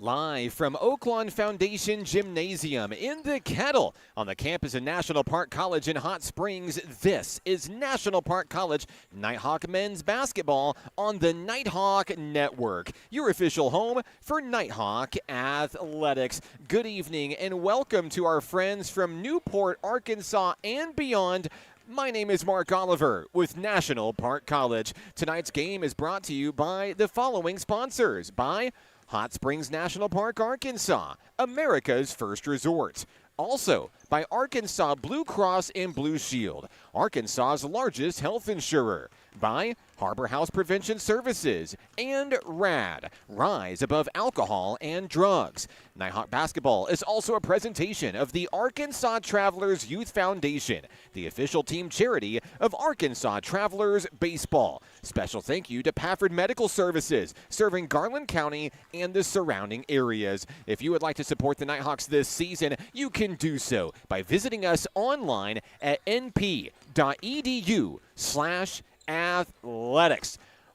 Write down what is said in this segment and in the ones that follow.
Live from Oaklawn Foundation Gymnasium in the Kettle on the campus of National Park College in Hot Springs, this is National Park College Nighthawk men's basketball on the Nighthawk Network, your official home for Nighthawk athletics. Good evening and welcome to our friends from Newport, Arkansas and beyond. My name is Mark Oliver with National Park College. Tonight's game is brought to you by the following sponsors: by Hot Springs National Park, Arkansas, America's first resort. Also, by Arkansas Blue Cross and Blue Shield, Arkansas's largest health insurer. By Harbor House Prevention Services and RAD, Rise Above Alcohol and Drugs. Nighthawk basketball is also a presentation of the Arkansas Travelers Youth Foundation, the official team charity of Arkansas Travelers Baseball. Special thank you to Pafford Medical Services, serving Garland County and the surrounding areas. If you would like to support the Nighthawks this season, you can do so by visiting us online at np.edu/athletics.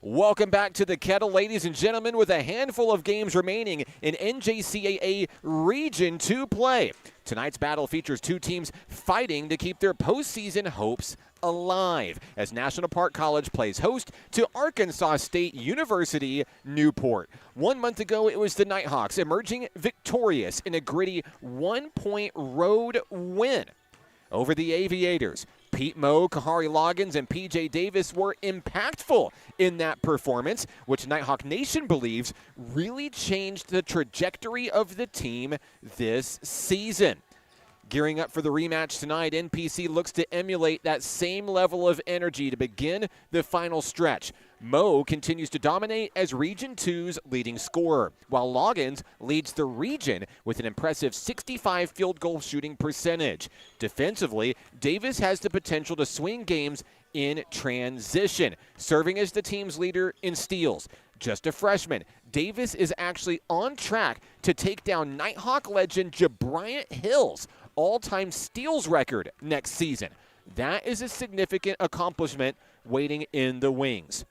Welcome back to the Kettle, ladies and gentlemen, with a handful of games remaining in NJCAA Region 2 play. Tonight's battle features two teams fighting to keep their postseason hopes alive as National Park College plays host to Arkansas State University-Newport. 1 month ago, it was the Nighthawks emerging victorious in a gritty one-point road win over the Aviators. Pete Moe, Kahari Loggins, and P.J. Davis were impactful in that performance, which Nighthawk Nation believes really changed the trajectory of the team this season. Gearing up for the rematch tonight, NPC looks to emulate that same level of energy to begin the final stretch. Moe continues to dominate as Region 2's leading scorer, while Loggins leads the region with an impressive 65 field goal shooting percentage. Defensively, Davis has the potential to swing games in transition, serving as the team's leader in steals. Just a freshman, Davis is actually on track to take down Nighthawk legend Jabriant Hill's all-time steals record next season. That is a significant accomplishment waiting in the wings.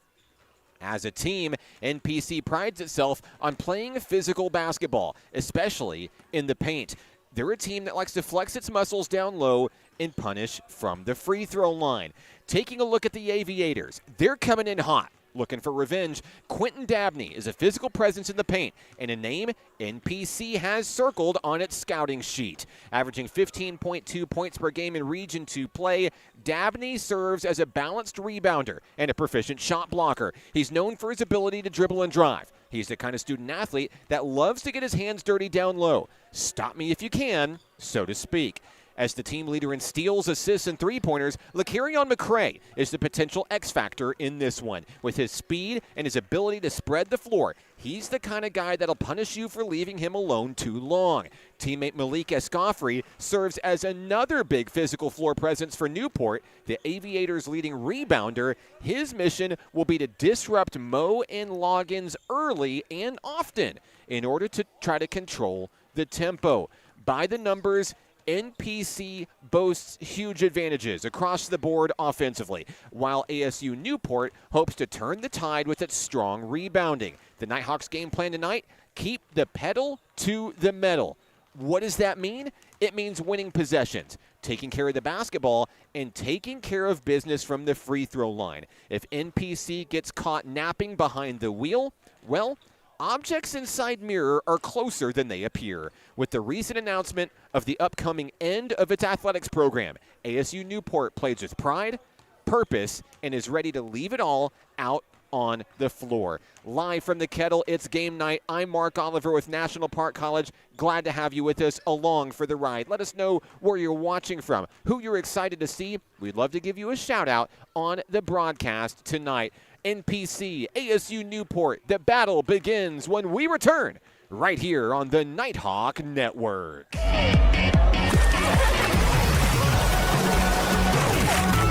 As a team, NPC prides itself on playing physical basketball, especially in the paint. They're a team that likes to flex its muscles down low and punish from the free throw line. Taking a look at the Aviators, they're coming in hot. Looking for revenge, Quentin Dabney is a physical presence in the paint and a name NPC has circled on its scouting sheet. Averaging 15.2 points per game in Region 2 play, Dabney serves as a balanced rebounder and a proficient shot blocker. He's known for his ability to dribble and drive. He's the kind of student-athlete that loves to get his hands dirty down low. Stop me if you can, so to speak. As the team leader in steals, assists, and three-pointers, LaCarrion McCray is the potential X-factor in this one. With his speed and his ability to spread the floor, he's the kind of guy that'll punish you for leaving him alone too long. Teammate Malik Escofri serves as another big physical floor presence for Newport, the Aviators' leading rebounder. His mission will be to disrupt Moe and Loggins early and often in order to try to control the tempo. By the numbers, NPC boasts huge advantages across the board offensively, while ASU-Newport hopes to turn the tide with its strong rebounding. The Nighthawks game plan tonight: keep the pedal to the metal. What does that mean? It means winning possessions, taking care of the basketball, and taking care of business from the free throw line. If NPC gets caught napping behind the wheel, well, objects inside mirror are closer than they appear. With the recent announcement of the upcoming end of its athletics program, ASU-Newport plays with pride, purpose, and is ready to leave it all out on the floor. Live from the Kettle, it's game night. I'm Mark Oliver with National Park College. Glad to have you with us along for the ride. Let us know where you're watching from, who you're excited to see. We'd love to give you a shout out on the broadcast tonight. NPC, ASU-Newport, the battle begins when we return right here on the Nighthawk Network.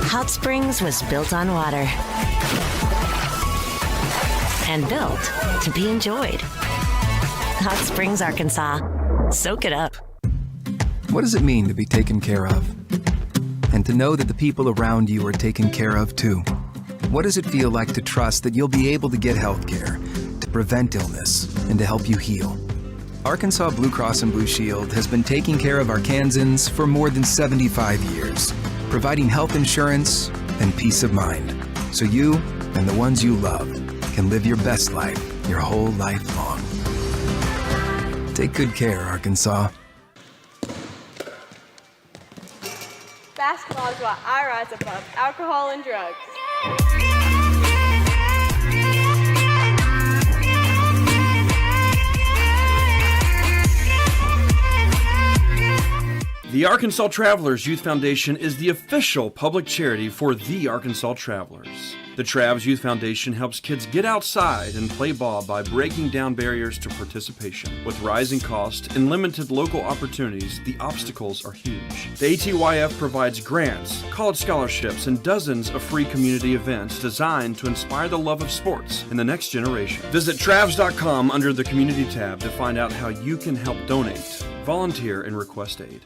Hot Springs was built on water and built to be enjoyed. Hot Springs, Arkansas. Soak it up. What does it mean to be taken care of? And to know that the people around you are taken care of too? What does it feel like to trust that you'll be able to get health care, to prevent illness, and to help you heal? Arkansas Blue Cross and Blue Shield has been taking care of Arkansans for more than 75 years, providing health insurance and peace of mind, so you and the ones you love can live your best life your whole life long. Take good care, Arkansas. Basketball is what I rise above alcohol and drugs. The Arkansas Travelers Youth Foundation is the official public charity for the Arkansas Travelers. The Travs Youth Foundation helps kids get outside and play ball by breaking down barriers to participation. With rising costs and limited local opportunities, the obstacles are huge. The ATYF provides grants, college scholarships, and dozens of free community events designed to inspire the love of sports in the next generation. Visit Travs.com under the Community tab to find out how you can help donate, volunteer, and request aid.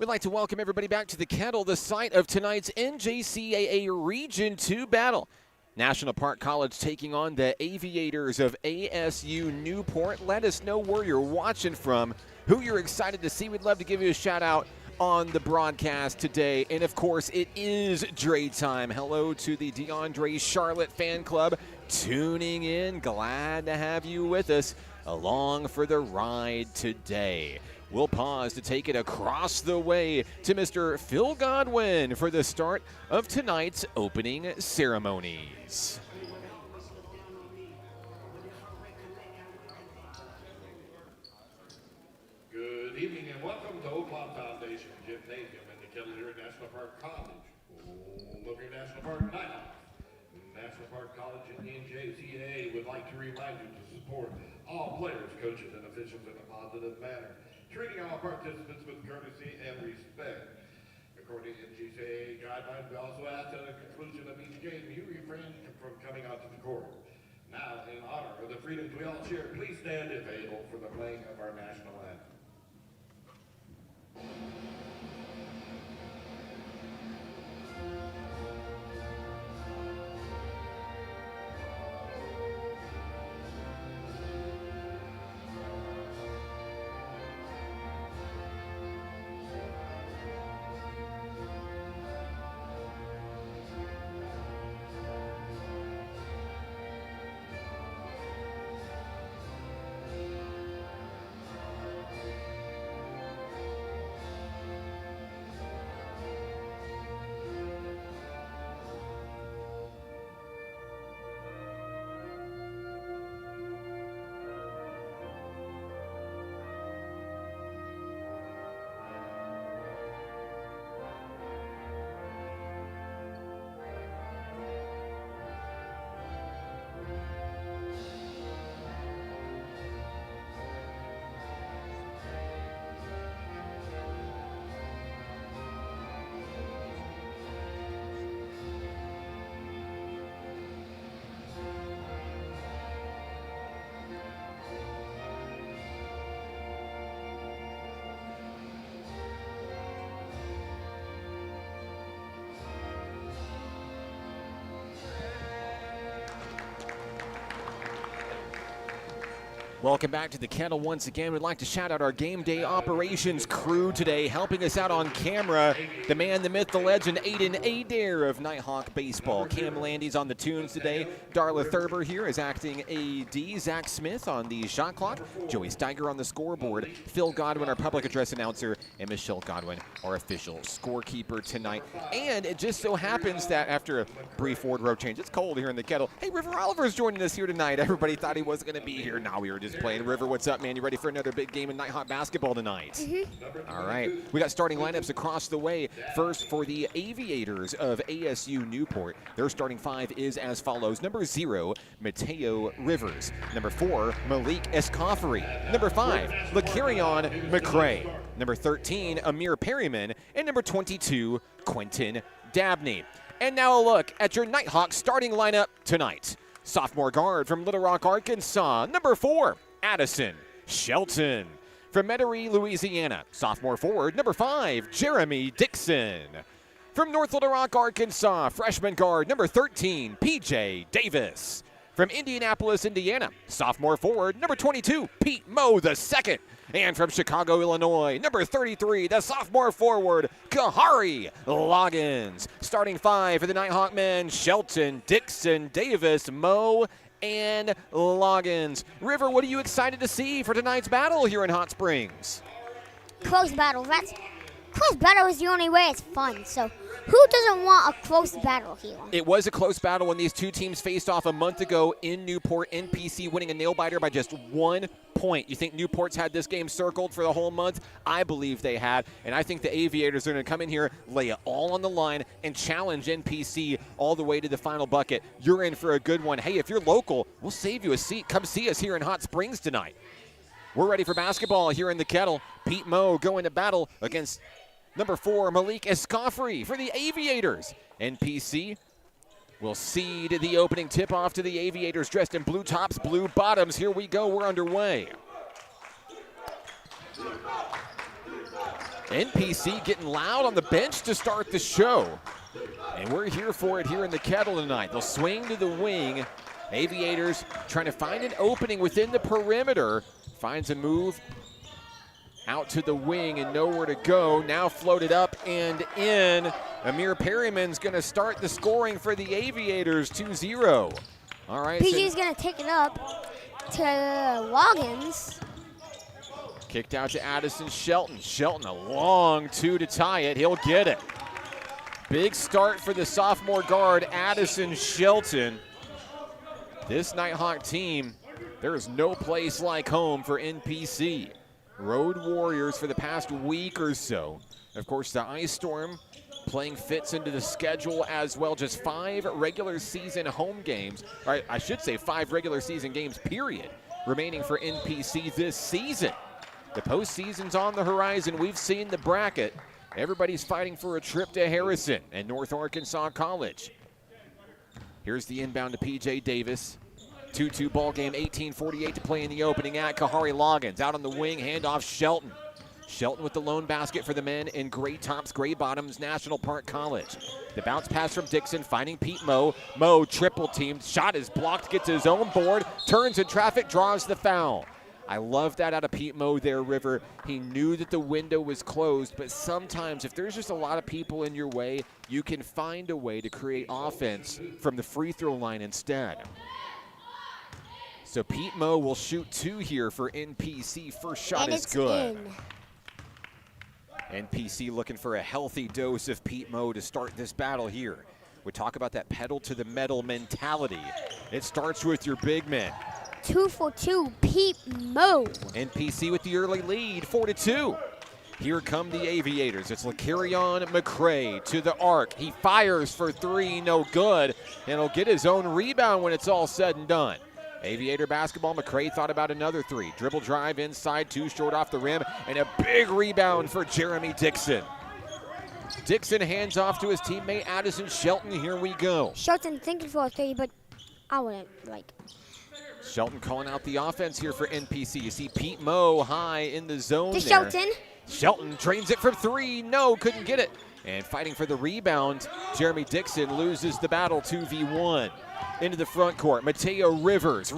We'd like to welcome everybody back to the Kettle, the site of tonight's NJCAA Region 2 battle. National Park College taking on the Aviators of ASU-Newport. Let us know where you're watching from, who you're excited to see. We'd love to give you a shout out on the broadcast today. And of course, it is Dre time. Hello to the DeAndre Charlotte fan club tuning in. Glad to have you with us along for the ride today. We'll pause to take it across the way to Mr. Phil Godwin for the start of tonight's opening ceremonies. Good evening and welcome to Oaklawn Foundation Gymnasium in the Kettle here at National Park College, home of your National Park Nighthawk. National Park College and the NJCAA would like to remind you to support all players, coaches, and officials in a positive manner, treating all participants with courtesy and respect. According to NJCAA guidelines, we also ask at the conclusion of each game you refrain from coming onto the court. Now, in honor of the freedoms we all share, please stand if able for the playing of our national anthem. Welcome back to the Kettle once again. We'd like to shout out our game day operations crew today, helping us out on camera. The man, the myth, the legend, Aiden Adair of Nighthawk Baseball. Cam Landy's on the tunes today. Darla Thurber here is acting AD. Zach Smith on the shot clock. Joey Steiger on the scoreboard. Phil Godwin, our public address announcer. And Michelle Godwin, our official scorekeeper tonight. And it just so happens that after a brief wardrobe change, it's cold here in the Kettle. Hey, River Oliver's joining us here tonight. Everybody thought he wasn't going to be here. Now we were just playing. River, what's up, man? You ready for another big game in Nighthawk basketball tonight? All right. We got starting lineups across the way. First, for the Aviators of ASU-Newport, their starting five is as follows. Number 0, Mateo Rivers. Number 4, Malik Escoffery. Number 5, Lakarion McCray. Number 13, Amir Perryman. And number 22, Quentin Dabney. And now a look at your Nighthawk starting lineup tonight. Sophomore guard from Little Rock, Arkansas, number 4, Addison Shelton. From Metairie, Louisiana, sophomore forward, number 5, Jeremy Dixon. From North Little Rock, Arkansas, freshman guard, number 13, PJ Davis. From Indianapolis, Indiana, sophomore forward, number 22, Pete Moe II. And from Chicago, Illinois, number 33, the sophomore forward, Kahari Loggins. Starting five for the Nighthawk men, Shelton, Dixon, Davis, Moe, and Loggins. River, what are you excited to see for tonight's battle here in Hot Springs? Close battle. Close battle is the only way it's fun. So who doesn't want a close battle here? It was a close battle when these two teams faced off a month ago in Newport. NPC winning a nail-biter by just 1 point. You think Newport's had this game circled for the whole month? I believe they had, and I think the Aviators are going to come in here, lay it all on the line, and challenge NPC all the way to the final bucket. You're in for a good one. Hey, if you're local, we'll save you a seat. Come see us here in Hot Springs tonight. We're ready for basketball here in the Kettle. Pete Moe going to battle against number 4, Malik Escoffery for the Aviators. NPC will cede the opening tip-off to the Aviators dressed in blue tops, blue bottoms. Here we go. We're underway. NPC getting loud on the bench to start the show. And we're here for it here in the Kettle tonight. They'll swing to the wing. Aviators trying to find an opening within the perimeter. Finds a move out to the wing and nowhere to go. Now floated up and in. Amir Perryman's going to start the scoring for the Aviators, 2-0. All right. PG's going to take it up to Loggins. Kicked out to Addison Shelton. Shelton a long 2 to tie it. He'll get it. Big start for the sophomore guard, Addison Shelton. This Nighthawk team, there is no place like home for NPC. Road Warriors for the past week or so. Of course, the ice storm playing fits into the schedule as well. Just 5 regular season home games. Or I should say 5 regular season games, period, remaining for NPC this season. The postseason's on the horizon. We've seen the bracket. Everybody's fighting for a trip to Harrison and North Arkansas College. Here's the inbound to PJ Davis. 2-2 ball game, 18:48 to play in the opening act. Kahari Loggins out on the wing, handoff Shelton. Shelton with the lone basket for the men in gray tops, gray bottoms, National Park College. The bounce pass from Dixon, finding Pete Moe. Moe triple teamed, shot is blocked, gets his own board, turns in traffic, draws the foul. I love that out of Pete Moe there, River. He knew that the window was closed, but sometimes if there's just a lot of people in your way, you can find a way to create offense from the free throw line instead. So Pete Moe will shoot 2 here for NPC. First shot is good. NPC looking for a healthy dose of Pete Moe to start this battle here. We talk about that pedal to the metal mentality. It starts with your big men. 2 for 2, Pete Moe. NPC with the early lead, 4-2. Here come the Aviators. It's Lakarion McCray to the arc. He fires for 3, no good, and he'll get his own rebound when it's all said and done. Aviator basketball, McCray thought about another 3. Dribble drive inside, 2 short off the rim, and a big rebound for Jeremy Dixon. Dixon hands off to his teammate Addison Shelton. Here we go. Shelton thinking for a 3, but I wouldn't like. Shelton calling out the offense here for NPC. You see Pete Moe high in the zone there. Shelton. Shelton drains it from 3. No, couldn't get it. And fighting for the rebound, Jeremy Dixon loses the battle 2v1. Into the front court, Mateo Rivers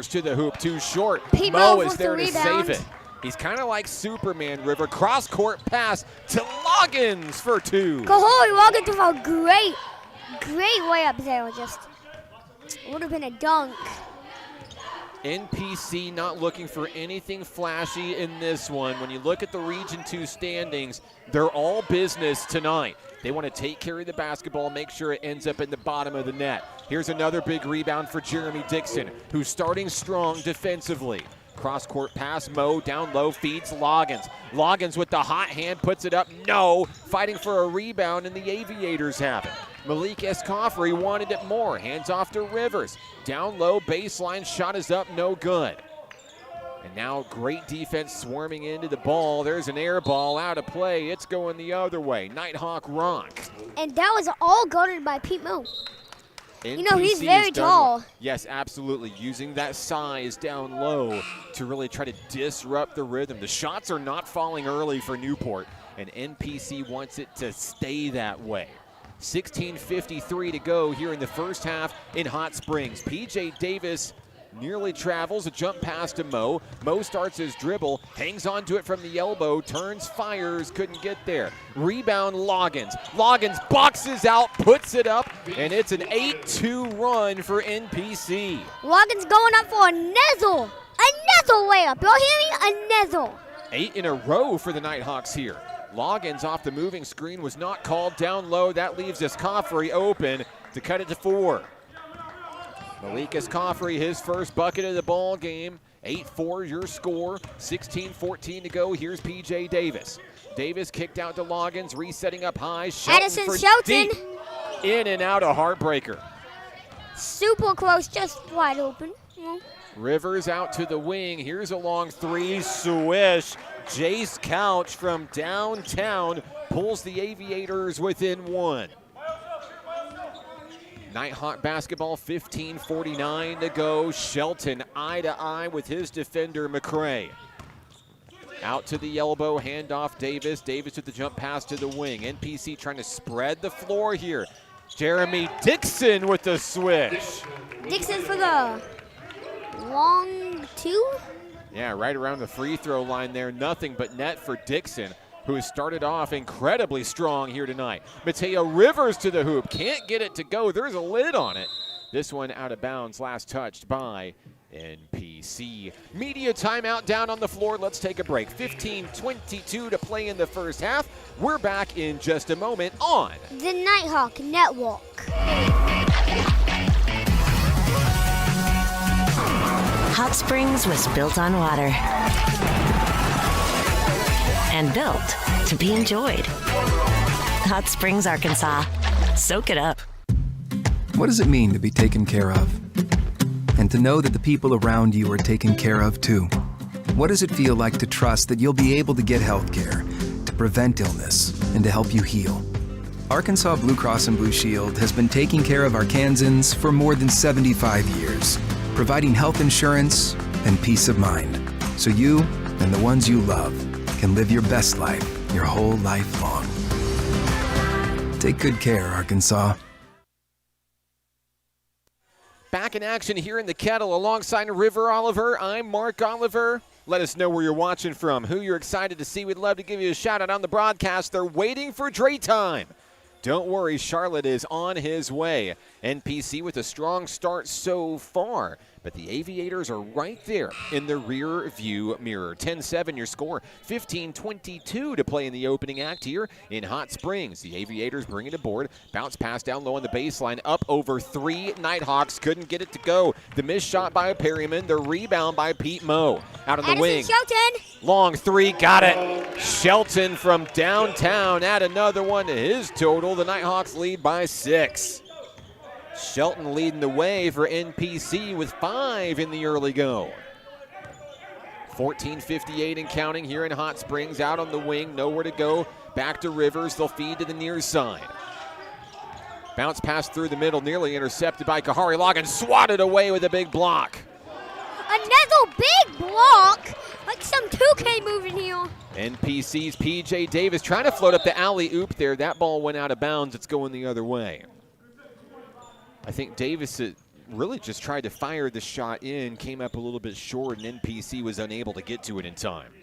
to the hoop, too short. Pete Mo Mo is with there the to rebound. save it. He's kind of like Superman River. Cross-court pass to Loggins for 2. Kahori Loggins with a great layup there. Just would have been a dunk. NPC not looking for anything flashy in this one. When you look at the Region 2 standings, they're all business tonight. They want to take care of the basketball, make sure it ends up in the bottom of the net. Here's another big rebound for Jeremy Dixon, who's starting strong defensively. Cross-court pass, Mo down low, feeds Loggins. Loggins with the hot hand, puts it up, no. Fighting for a rebound, and the Aviators have it. Malik Escoffery wanted it more, hands off to Rivers. Down low, baseline, shot is up, no good. And now great defense swarming into the ball. There's an air ball out of play. It's going the other way. Nighthawk rock. And that was all guarded by Pete Mo. You know, he's NPC very has done tall. well. Yes, absolutely. Using that size down low to really try to disrupt the rhythm. The shots are not falling early for Newport, and NPC wants it to stay that way. 16:53 to go here in the first half in Hot Springs. PJ Davis nearly travels, a jump pass to Mo. Mo starts his dribble, hangs onto it from the elbow, turns, fires, couldn't get there. Rebound Loggins. Loggins boxes out, puts it up, and it's an 8-2 run for NPC. Loggins going up for a nezzle. A nezzle layup. Y'all hear me? A nezzle. 8 in a row for the Nighthawks here. Loggins off the moving screen was not called down low. That leaves Escoffery open to cut it to 4. Malik Escoffery, his first bucket of the ball game. 8-4 your score. 16:14 to go. Here's PJ Davis. Davis kicked out to Loggins, resetting up high. Addison for Shelton. deep. In and out, a heartbreaker. Super close, just wide open. Rivers out to the wing. Here's a long 3. Swish. Jace Couch from downtown pulls the Aviators within 1. Nighthawk basketball, 15:49 to go. Shelton eye to eye with his defender, McCray. Out to the elbow, handoff Davis. Davis with the jump pass to the wing. NPC trying to spread the floor here. Jeremy Dixon with the switch. Dixon for the long 2. Yeah, right around the free throw line there. Nothing but net for Dixon, who has started off incredibly strong here tonight. Mateo Rivers to the hoop. Can't get it to go. There's a lid on it. This one out of bounds, last touched by NPC. Media timeout down on the floor. Let's take a break. 15:22 to play in the first half. We're back in just a moment on The Nighthawk Network. Hot Springs was built on water and built to be enjoyed. Hot Springs, Arkansas. Soak it up. What does it mean to be taken care of? And to know that the people around you are taken care of too? What does it feel like to trust that you'll be able to get health care, to prevent illness, and to help you heal? Arkansas Blue Cross and Blue Shield has been taking care of Arkansans for more than 75 years, providing health insurance and peace of mind, so you and the ones you love can live your best life your whole life long. Take good care, Arkansas. Back in action here in the Kettle alongside River Oliver. I'm Mark Oliver. Let us know where you're watching from, who you're excited to see. We'd love to give you a shout out on the broadcast. They're waiting for Dre time. Don't worry, Charlotte is on his way. NPC with a strong start so far, but the Aviators are right there in the rear view mirror. 10-7 your score, 15:22 to play in the opening act here in Hot Springs. The Aviators bring it aboard, bounce pass down low on the baseline, up over 3. Nighthawks couldn't get it to go. The missed shot by Perryman, the rebound by Pete Mo. Out on the wing. Shelton. Long 3, got it. Shelton from downtown, add another one to his total. The Nighthawks lead by 6. Shelton leading the way for NPC with 5 in the early go. 14:58 and counting here in Hot Springs. Out on the wing, nowhere to go. Back to Rivers, they'll feed to the near side. Bounce pass through the middle, nearly intercepted by Kahari Loggins, swatted away with a big block. Another big block. Like some 2K moving here. NPC's P.J. Davis trying to float up the alley-oop there. That ball went out of bounds. It's going the other way. I think Davis really just tried to fire the shot in, came up a little bit short, and NPC was unable to get to it in time.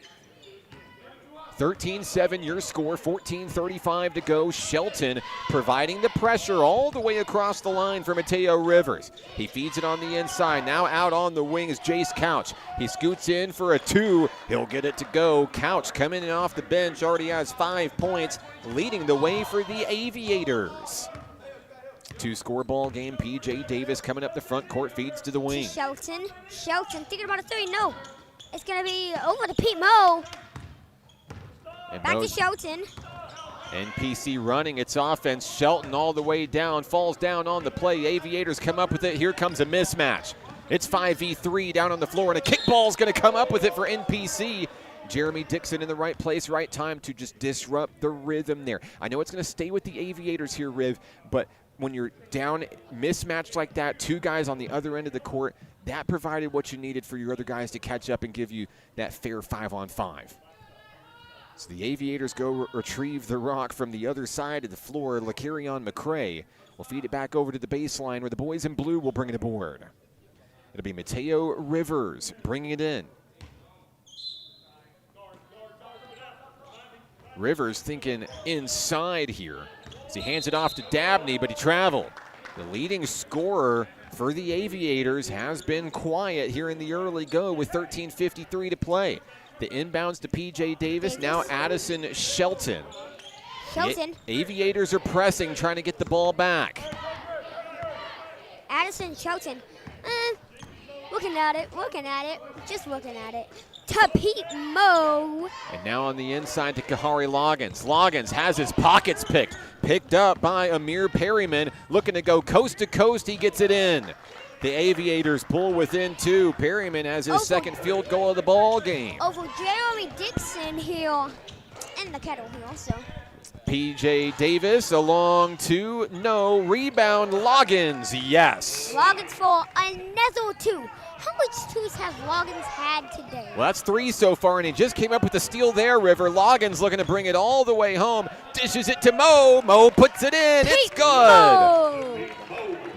13-7 your score, 14:35 to go. Shelton providing the pressure all the way across the line for Mateo Rivers. He feeds it on the inside. Now out on the wing is Jace Couch. He scoots in for a 2. He'll get it to go. Couch coming in off the bench, already has 5 points, leading the way for the Aviators. 2-score ball game. P.J. Davis coming up the front court, feeds to the wing. Shelton thinking about a 3. No, it's going to be over to Pete Moe. And Back to Shelton. NPC running its offense. Shelton all the way down, falls down on the play. Aviators come up with it. Here comes a mismatch. It's 5v3 down on the floor, and a kickball is going to come up with it for NPC. Jeremy Dixon in the right place, right time to just disrupt the rhythm there. I know it's going to stay with the Aviators here, Riv, but when you're down mismatched like that, 2 guys on the other end of the court, that provided what you needed for your other guys to catch up and give you that fair 5-on-5. So the Aviators go retrieve the rock from the other side of the floor. LaCarrion McCray will feed it back over to the baseline where the boys in blue will bring it aboard. It'll be Mateo Rivers bringing it in. Rivers thinking inside here as he hands it off to Dabney, but he traveled. The leading scorer for the Aviators has been quiet here in the early go with 13:53 to play. The inbounds to P.J. Davis, now Addison Shelton. The Aviators are pressing, trying to get the ball back. Addison Shelton, looking at it, just looking at it. To Pete Moe. And now on the inside to Kahari Loggins. Loggins has his pockets picked up by Amir Perryman, looking to go coast to coast. He gets it in. The Aviators pull within 2. Perryman has his second field goal of the ball game. Over Jeremy Dixon here and the Kettle here also. P.J. Davis along to no. Rebound Loggins, yes. Loggins for another 2. How much 2s has Loggins had today? Well, that's 3 so far, and he just came up with the steal there, River. Loggins looking to bring it all the way home. Dishes it to Moe. Moe puts it in. It's good.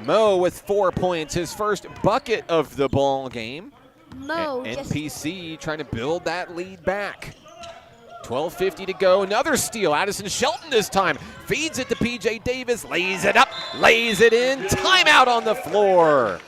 Moe with 4 points, his first bucket of the ball game. Moe. NPC trying to build that lead back. 12:50 to go. Another steal. Addison Shelton this time. Feeds it to P.J. Davis. Lays it up. Lays it in. Timeout on the floor.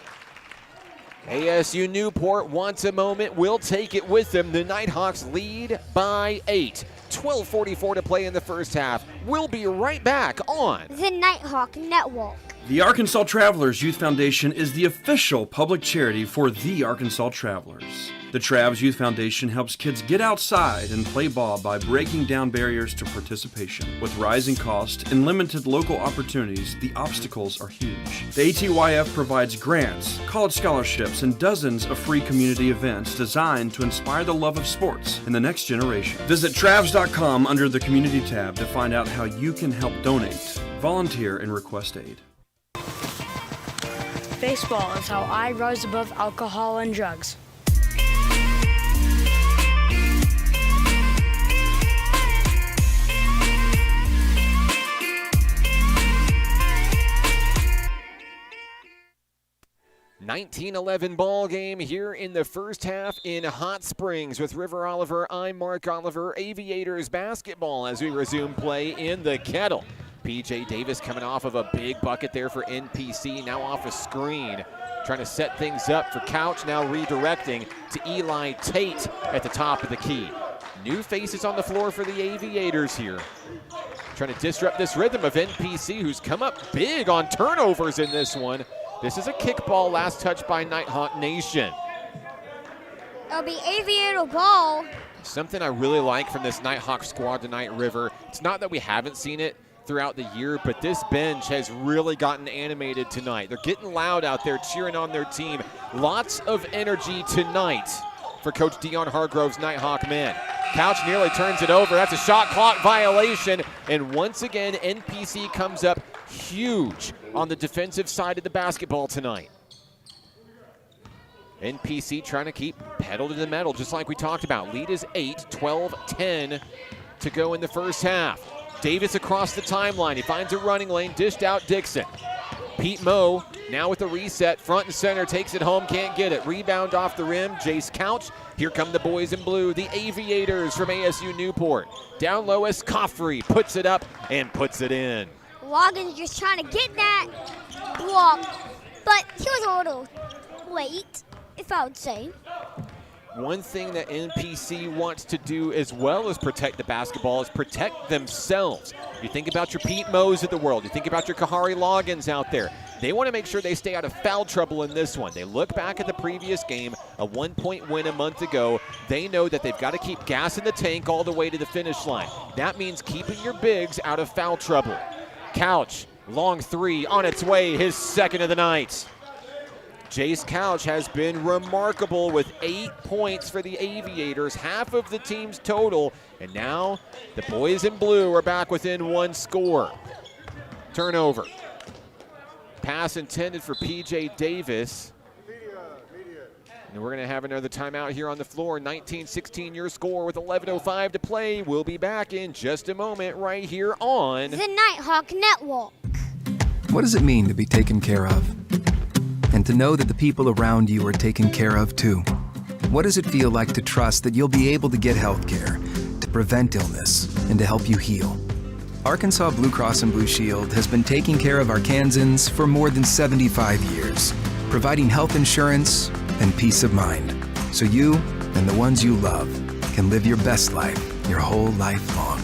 ASU-Newport wants a moment. We'll take it with them. The Nighthawks lead by 8. 12:44 to play in the first half. We'll be right back on the Nighthawk Network. The Arkansas Travelers Youth Foundation is the official public charity for the Arkansas Travelers. The Travs Youth Foundation helps kids get outside and play ball by breaking down barriers to participation. With rising costs and limited local opportunities, the obstacles are huge. The ATYF provides grants, college scholarships, and dozens of free community events designed to inspire the love of sports in the next generation. Visit Travs.com under the Community tab to find out how you can help donate, volunteer, and request aid. Baseball is how I rise above alcohol and drugs. (19:11) ball game here in the first half in Hot Springs with River Oliver. I'm Mark Oliver. Aviators basketball as we resume play in the Kettle. P.J. Davis coming off of a big bucket there for NPC, now off a screen. Trying to set things up for Couch, now redirecting to Eli Tate at the top of the key. New faces on the floor for the Aviators here. Trying to disrupt this rhythm of NPC, who's come up big on turnovers in this one. This is a kickball, last touch by Nighthawk Nation. It'll be Aviator ball. Something I really like from this Nighthawk squad tonight, River. It's not that we haven't seen it throughout the year, but this bench has really gotten animated tonight. They're getting loud out there, cheering on their team. Lots of energy tonight for Coach Dion Hargrove's Nighthawk men. Couch nearly turns it over. That's a shot clock violation. And once again, NPC comes up huge on the defensive side of the basketball tonight. NPC trying to keep pedal to the metal, just like we talked about. Lead is 8, 12-10 to go in the first half. Davis across the timeline. He finds a running lane, dished out Dixon. Pete Moe now with a reset, front and center, takes it home, can't get it. Rebound off the rim, Jace Couch. Here come the boys in blue, the Aviators from ASU-Newport. Down low as Coffrey puts it up and puts it in. Loggins just trying to get that block, but he was a little late, if I would say. One thing that NPC wants to do as well as protect the basketball is protect themselves. You think about your Pete Moes of the world. You think about your Kahari Loggins out there. They want to make sure they stay out of foul trouble in this one. They look back at the previous game, a 1-point win a month ago. They know that they've got to keep gas in the tank all the way to the finish line. That means keeping your bigs out of foul trouble. Couch, long three on its way, his second of the night. Jace Couch has been remarkable with 8 points for the Aviators, half of the team's total. And now the boys in blue are back within 1 score. Turnover. Pass intended for PJ Davis. And we're going to have another timeout here on the floor. 19-16 your score with 11:05 to play. We'll be back in just a moment right here on the Nighthawk Network. What does it mean to be taken care of? And to know that the people around you are taken care of too. What does it feel like to trust that you'll be able to get health care, to prevent illness, and to help you heal? Arkansas Blue Cross and Blue Shield has been taking care of Arkansans for more than 75 years, providing health insurance and peace of mind, so you and the ones you love can live your best life your whole life long.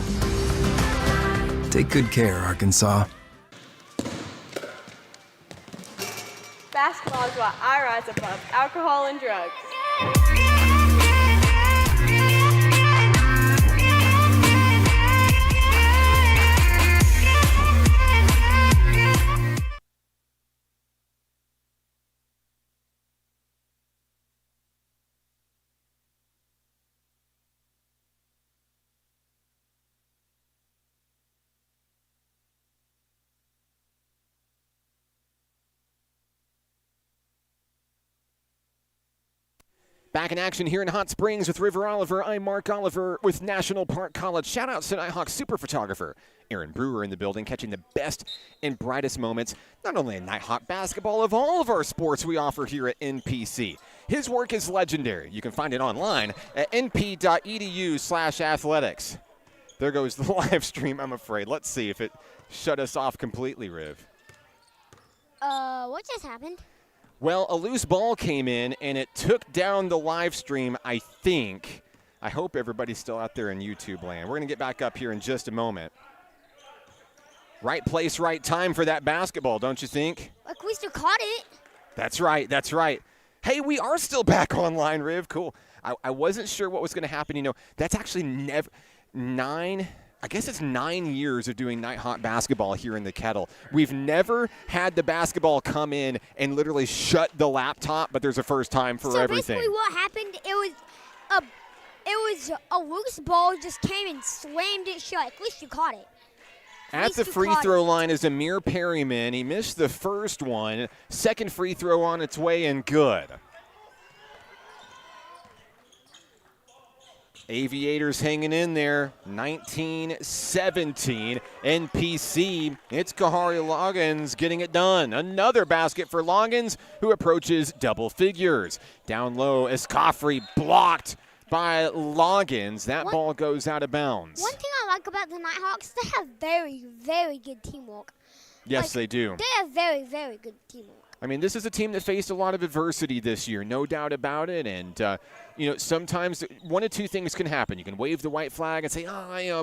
Take good care, Arkansas. Basketball is what I rise above alcohol and drugs. Back in action here in Hot Springs with River Oliver. I'm Mark Oliver with National Park College. Shout out to Nighthawk super photographer Aaron Brewer in the building, catching the best and brightest moments, not only in Nighthawk basketball, of all of our sports we offer here at NPC. His work is legendary. You can find it online at np.edu/athletics. There goes the live stream, I'm afraid. Let's see if it shut us off completely, Riv. What just happened? Well, a loose ball came in, and it took down the live stream, I think. I hope everybody's still out there in YouTube land. We're going to get back up here in just a moment. Right place, right time for that basketball, don't you think? Like we still caught it. That's right, that's right. Hey, we are still back online, Riv. Cool. I wasn't sure what was going to happen. You know, that's actually I guess it's 9 years of doing Nighthawk basketball here in the Kettle. We've never had the basketball come in and literally shut the laptop, but there's a first time for everything. So basically what happened, it was a loose ball just came and slammed it shut. At least you caught it. At the free throw line is Amir Perryman. He missed the first one. Second free throw on its way and good. Aviators hanging in there, 19-17. NPC, it's Kahari Loggins getting it done. Another basket for Loggins, who approaches double figures. Down low, Escoffrey blocked by Loggins. That ball goes out of bounds. One thing I like about the Nighthawks, they have very, very good teamwork. Yes, they do. They have very, very good teamwork. I mean, this is a team that faced a lot of adversity this year, no doubt about it. And, you know, sometimes one of two things can happen. You can wave the white flag and say,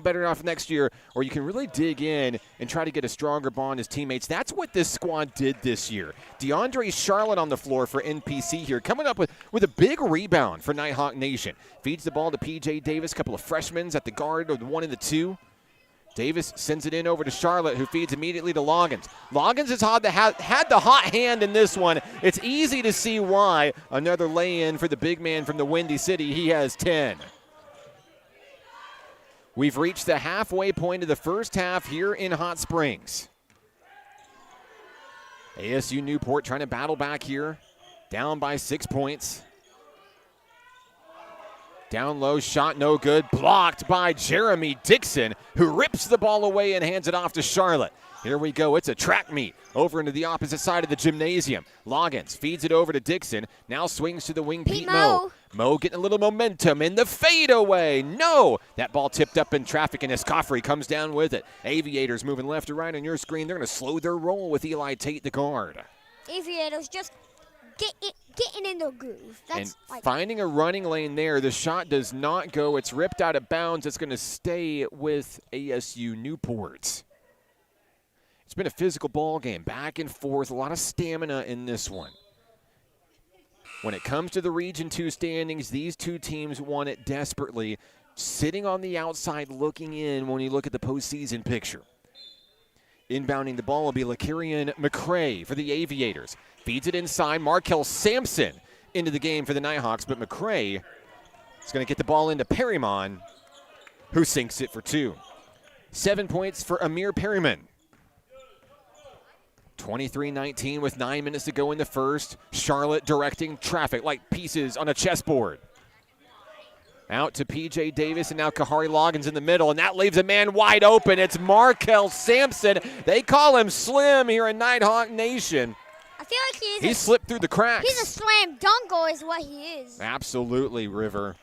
better off next year. Or you can really dig in and try to get a stronger bond as teammates. That's what this squad did this year. DeAndre Charlotte on the floor for NPC here, coming up with a big rebound for Nighthawk Nation. Feeds the ball to P.J. Davis, a couple of freshmen at the guard, or the 1 and the 2. Davis sends it in over to Charlotte, who feeds immediately to Loggins. Loggins has had the hot hand in this one. It's easy to see why. Another lay-in for the big man from the Windy City. He has 10. We've reached the halfway point of the first half here in Hot Springs. ASU-Newport trying to battle back here, down by 6 points. Down low, shot no good, blocked by Jeremy Dixon, who rips the ball away and hands it off to Charlotte. Here we go, it's a track meet over into the opposite side of the gymnasium. Loggins feeds it over to Dixon, now swings to the wing, Pete Moe. Moe getting a little momentum in the fadeaway. No! That ball tipped up in traffic, and Escoffrey comes down with it. Aviators moving left to right on your screen. They're going to slow their roll with Eli Tate, the guard. Aviators just getting in the groove. That's and finding a running lane there. The shot does not go. It's ripped out of bounds. It's going to stay with ASU-Newport. It's been a physical ball game, back and forth, a lot of stamina in this one. When it comes to the Region 2 standings, these two teams want it desperately. Sitting on the outside looking in when you look at the postseason picture. Inbounding the ball will be Lakarian McCray for the Aviators. Feeds it inside. Markel Sampson into the game for the Nighthawks, but McCray is going to get the ball into Perryman, who sinks it for 2. 7 points for Amir Perryman. 23-19 with 9 minutes to go in the first. Charlotte directing traffic like pieces on a chessboard. Out to P.J. Davis, and now Kahari Loggins in the middle, and that leaves a man wide open. It's Markel Sampson. They call him Slim here in Nighthawk Nation. I feel like he slipped through the cracks. He's a slam dunker is what he is. Absolutely, River.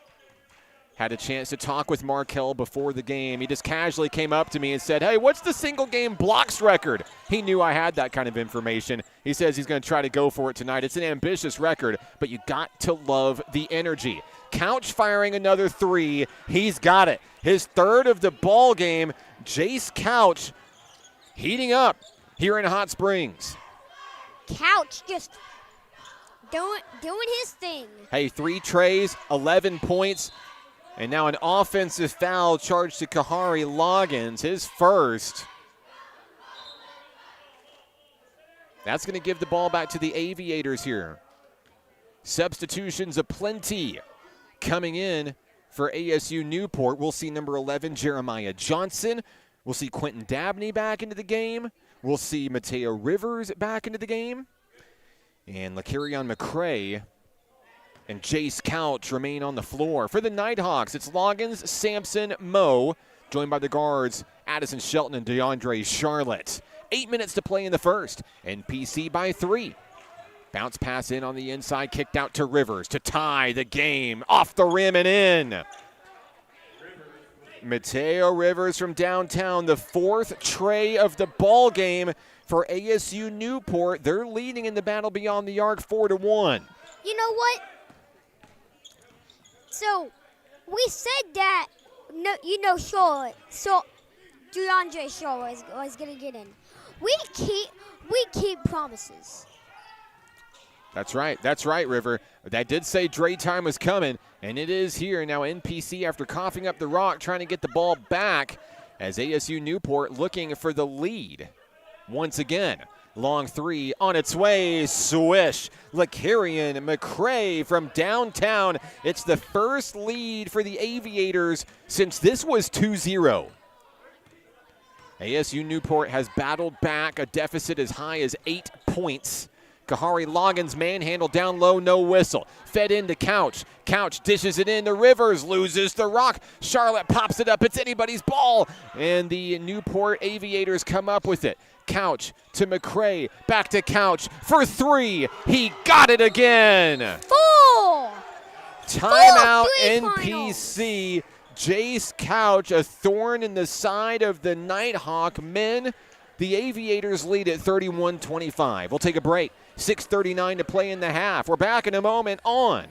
Had a chance to talk with Markel before the game. He just casually came up to me and said, hey, what's the single game blocks record? He knew I had that kind of information. He says he's going to try to go for it tonight. It's an ambitious record, but you got to love the energy. Couch firing another 3. He's got it. His 3rd of the ball game. Jace Couch heating up here in Hot Springs. Couch just doing his thing. Hey, 3 trays, 11 points. And now an offensive foul charged to Kahari Loggins, his first. That's going to give the ball back to the Aviators here. Substitutions aplenty coming in for ASU-Newport. We'll see number 11, Jeremiah Johnson. We'll see Quentin Dabney back into the game. We'll see Mateo Rivers back into the game. And Lakarian McCray and Jace Couch remain on the floor. For the Nighthawks, it's Loggins, Sampson, Moe, joined by the guards Addison Shelton and DeAndre Charlotte. 8 minutes to play in the first, and PC by 3. Bounce pass in on the inside, kicked out to Rivers to tie the game. Off the rim and in. Mateo Rivers from downtown, the 4th tray of the ball game for ASU-Newport. They're leading in the battle beyond the arc 4-1. You know what? So, we said that, Charlotte, so DeAndre Charlotte was going to get in. We keep promises. That's right, River. That did say Dre time was coming, and it is here. Now NPC, after coughing up the rock, trying to get the ball back as ASU-Newport looking for the lead. Once again, long 3 on its way, swish. Lakarian McCray from downtown. It's the first lead for the Aviators since this was 2-0. ASU-Newport has battled back a deficit as high as 8 points. Kahari Loggins manhandled down low, no whistle. Fed into Couch. Couch dishes it in to Rivers, loses the rock. Charlotte pops it up. It's anybody's ball. And the Newport Aviators come up with it. Couch to McCray. Back to Couch for 3. He got it again. 4. Timeout NPC. Jace Couch, a thorn in the side of the Nighthawk men. The Aviators lead at 31-25. We'll take a break. 6:39 to play in the half. We're back in a moment on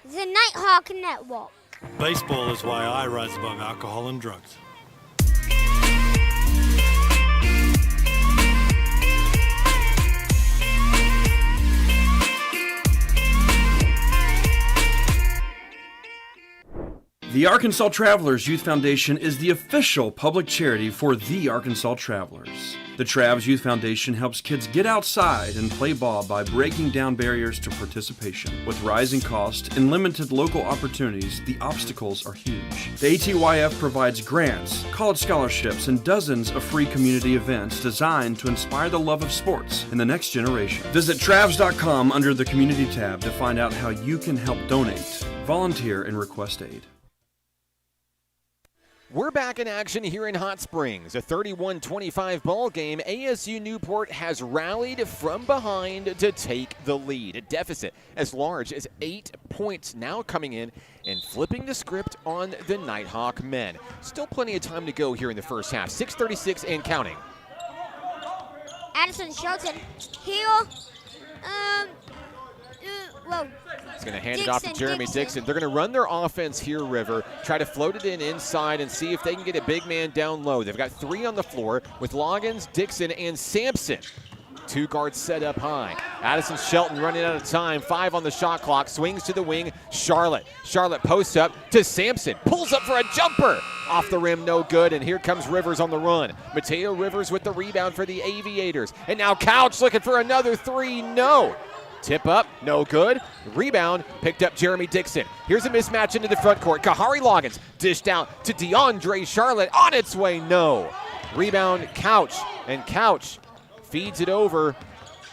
the Nighthawk Network. Baseball is why I rise above alcohol and drugs. The Arkansas Travelers Youth Foundation is the official public charity for the Arkansas Travelers. The Travs Youth Foundation helps kids get outside and play ball by breaking down barriers to participation. With rising costs and limited local opportunities, the obstacles are huge. The ATYF provides grants, college scholarships, and dozens of free community events designed to inspire the love of sports in the next generation. Visit Travs.com under the Community tab to find out how you can help donate, volunteer, and request aid. We're back in action here in Hot Springs. A 31-25 ball game. ASU-Newport has rallied from behind to take the lead. A deficit as large as 8 points now coming in and flipping the script on the Nighthawk men. Still plenty of time to go here in the first half. 6:36 and counting. Addison Shelton here. He's going to hand it off to Jeremy Dixon. They're going to run their offense here, River. Try to float it in inside and see if they can get a big man down low. They've got 3 on the floor with Loggins, Dixon, and Sampson. 2 guards set up high. Addison Shelton running out of time. 5 on the shot clock. Swings to the wing. Charlotte posts up to Sampson. Pulls up for a jumper. Off the rim, no good. And here comes Rivers on the run. Mateo Rivers with the rebound for the Aviators. And now Couch looking for another 3. No. Tip up, no good. Rebound, picked up Jeremy Dixon. Here's a mismatch into the front court. Kahari Loggins dished out to DeAndre Charlotte. On its way, no. Rebound, Couch. And Couch feeds it over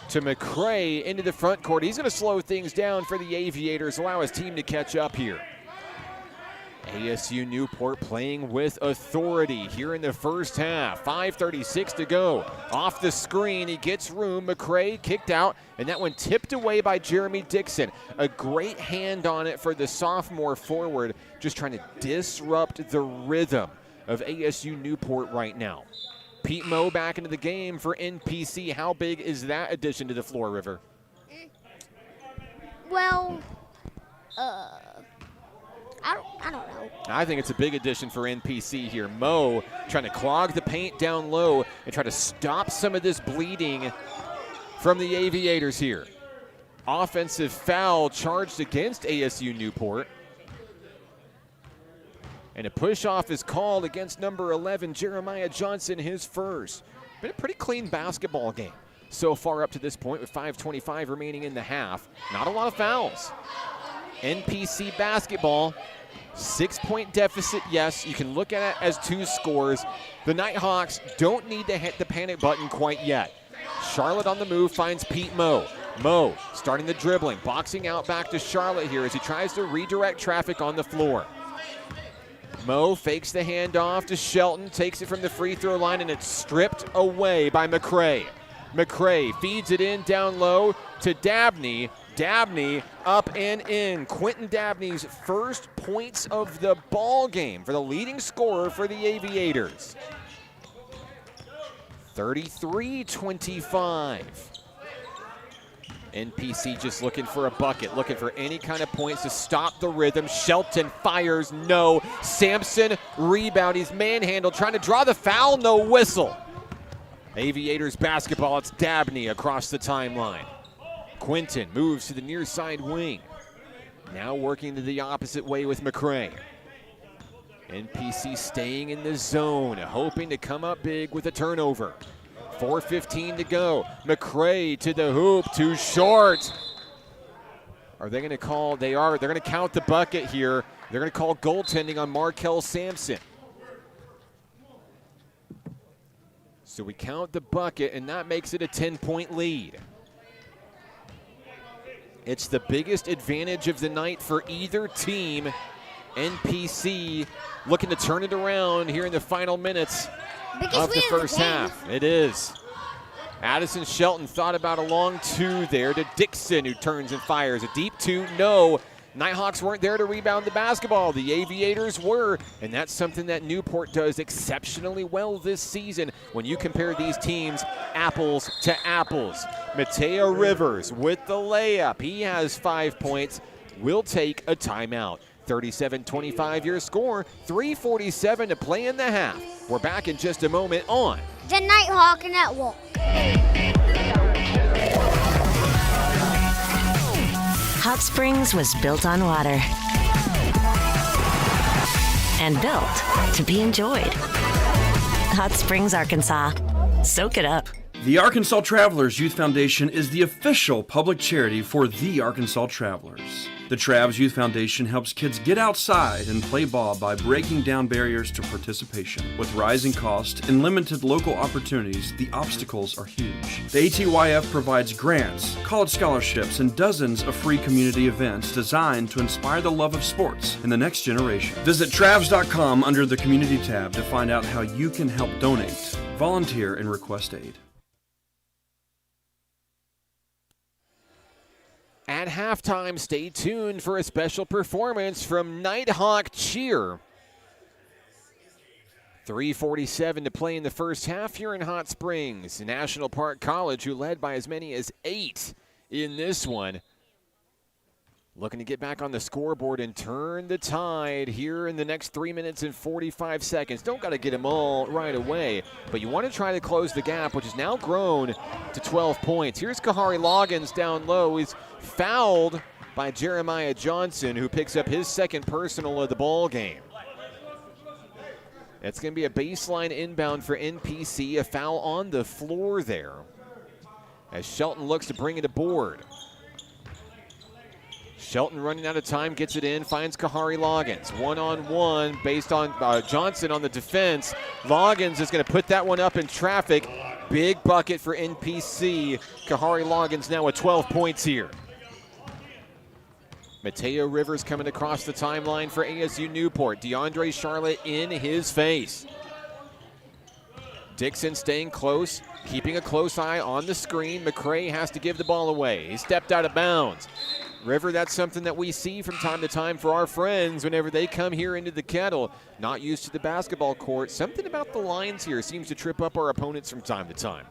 to McCray into the front court. He's going to slow things down for the Aviators, allow his team to catch up here. ASU-Newport playing with authority here in the first half. 5:36 to go. Off the screen, he gets room. McCray kicked out, and that one tipped away by Jeremy Dixon. A great hand on it for the sophomore forward, just trying to disrupt the rhythm of ASU-Newport right now. Pete Moe back into the game for NPC. How big is that addition to the floor, River? Well, I don't know. I think it's a big addition for NPC here. Moe trying to clog the paint down low and try to stop some of this bleeding from the Aviators here. Offensive foul charged against ASU-Newport. And a push-off is called against number 11, Jeremiah Johnson, his first. Been a pretty clean basketball game so far up to this point with 5:25 remaining in the half. Not a lot of fouls. NPC basketball, 6-point deficit, yes. You can look at it as 2 scores. The Nighthawks don't need to hit the panic button quite yet. Charlotte on the move finds Pete Moe. Moe starting the dribbling, boxing out back to Charlotte here as he tries to redirect traffic on the floor. Moe fakes the handoff to Shelton, takes it from the free throw line, and it's stripped away by McCray. McCray feeds it in down low to Dabney. Dabney up and in. Quentin Dabney's first points of the ball game for the leading scorer for the Aviators. 33-25. NPC just looking for a bucket, looking for any kind of points to stop the rhythm. Shelton fires, no. Sampson rebound, he's manhandled, trying to draw the foul, no whistle. Aviators basketball, it's Dabney across the timeline. Quinton moves to the near side wing. Now working to the opposite way with McCray. NPC staying in the zone, hoping to come up big with a turnover. 4:15 to go. McCray to the hoop, too short. Are they going to call? They are. They're going to count the bucket here. They're going to call goaltending on Markel Sampson. So we count the bucket, and that makes it a 10-point lead. It's the biggest advantage of the night for either team. NPC looking to turn it around here in the final minutes of the first half. It is. Addison Shelton thought about a long 2 there to Dixon, who turns and fires. A deep 2, no. Nighthawks weren't there to rebound the basketball. The Aviators were, and that's something that Newport does exceptionally well this season when you compare these teams apples to apples. Mateo Rivers with the layup. He has 5 points. Will take a timeout. 37-25 your score, 3:47 to play in the half. We're back in just a moment on The Nighthawk Network. Hot Springs was built on water and built to be enjoyed. Hot Springs, Arkansas. Soak it up. The Arkansas Travelers Youth Foundation is the official public charity for the Arkansas Travelers. The Travs Youth Foundation helps kids get outside and play ball by breaking down barriers to participation. With rising costs and limited local opportunities, the obstacles are huge. The ATYF provides grants, college scholarships, and dozens of free community events designed to inspire the love of sports in the next generation. Visit Travs.com under the Community tab to find out how you can help donate, volunteer, and request aid. At halftime, stay tuned for a special performance from Nighthawk Cheer. 3:47 to play in the first half here in Hot Springs. National Park College, who led by as many as 8 in this one, looking to get back on the scoreboard and turn the tide here in the next 3 minutes and 45 seconds. Don't got to get them all right away, but you want to try to close the gap, which has now grown to 12 points. Here's Kahari Loggins down low. He's fouled by Jeremiah Johnson, who picks up his second personal of the ball game. It's going to be a baseline inbound for NPC, a foul on the floor there, as Shelton looks to bring it aboard. Shelton running out of time, gets it in, finds Kahari Loggins. One-on-one based on Johnson on the defense. Loggins is going to put that one up in traffic. Big bucket for NPC. Kahari Loggins now with 12 points here. Mateo Rivers coming across the timeline for ASU-Newport. DeAndre Charlotte in his face. Dixon staying close, keeping a close eye on the screen. McCray has to give the ball away. He stepped out of bounds. River, that's something that we see from time to time for our friends whenever they come here into the Kettle. Not used to the basketball court. Something about the lines here seems to trip up our opponents from time to time.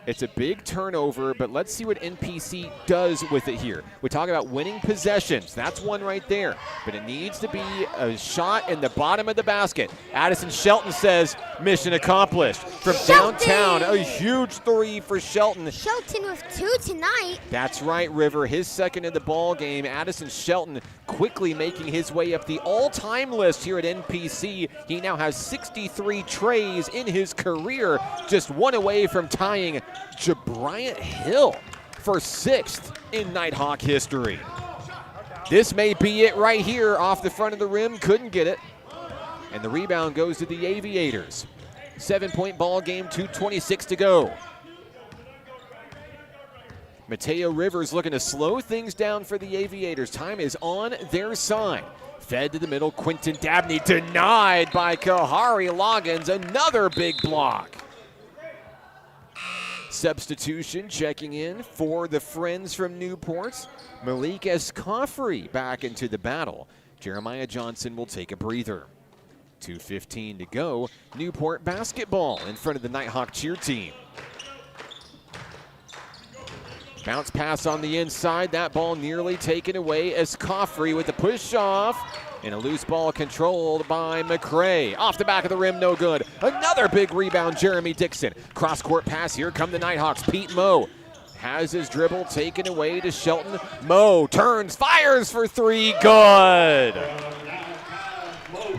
It's a big turnover, but let's see what NPC does with it here. We talk about winning possessions. That's one right there. But it needs to be a shot in the bottom of the basket. Addison Shelton says, mission accomplished. From downtown, a huge three for Shelton. Shelton with 2 tonight. That's right, River. His second in the ball game. Addison Shelton quickly making his way up the all-time list here at NPC. He now has 63 trays in his career, just one away from tying Jabriant Hill for 6th in Nighthawk history. This may be it right here off the front of the rim. Couldn't get it. And the rebound goes to the Aviators. 7-point ball game, 2:26 to go. Mateo Rivers looking to slow things down for the Aviators. Time is on their side. Fed to the middle, Quentin Dabney denied by Kahari Loggins. Another big block. Substitution checking in for the friends from Newport. Malik Escoffrey back into the battle. Jeremiah Johnson will take a breather. 2:15 to go. Newport basketball in front of the Nighthawk cheer team. Bounce pass on the inside. That ball nearly taken away. Escoffrey with the push off. And a loose ball controlled by McCray. Off the back of the rim, no good. Another big rebound, Jeremy Dixon. Cross-court pass, here come the Nighthawks. Pete Moe has his dribble taken away to Shelton. Moe turns, fires for 3, good.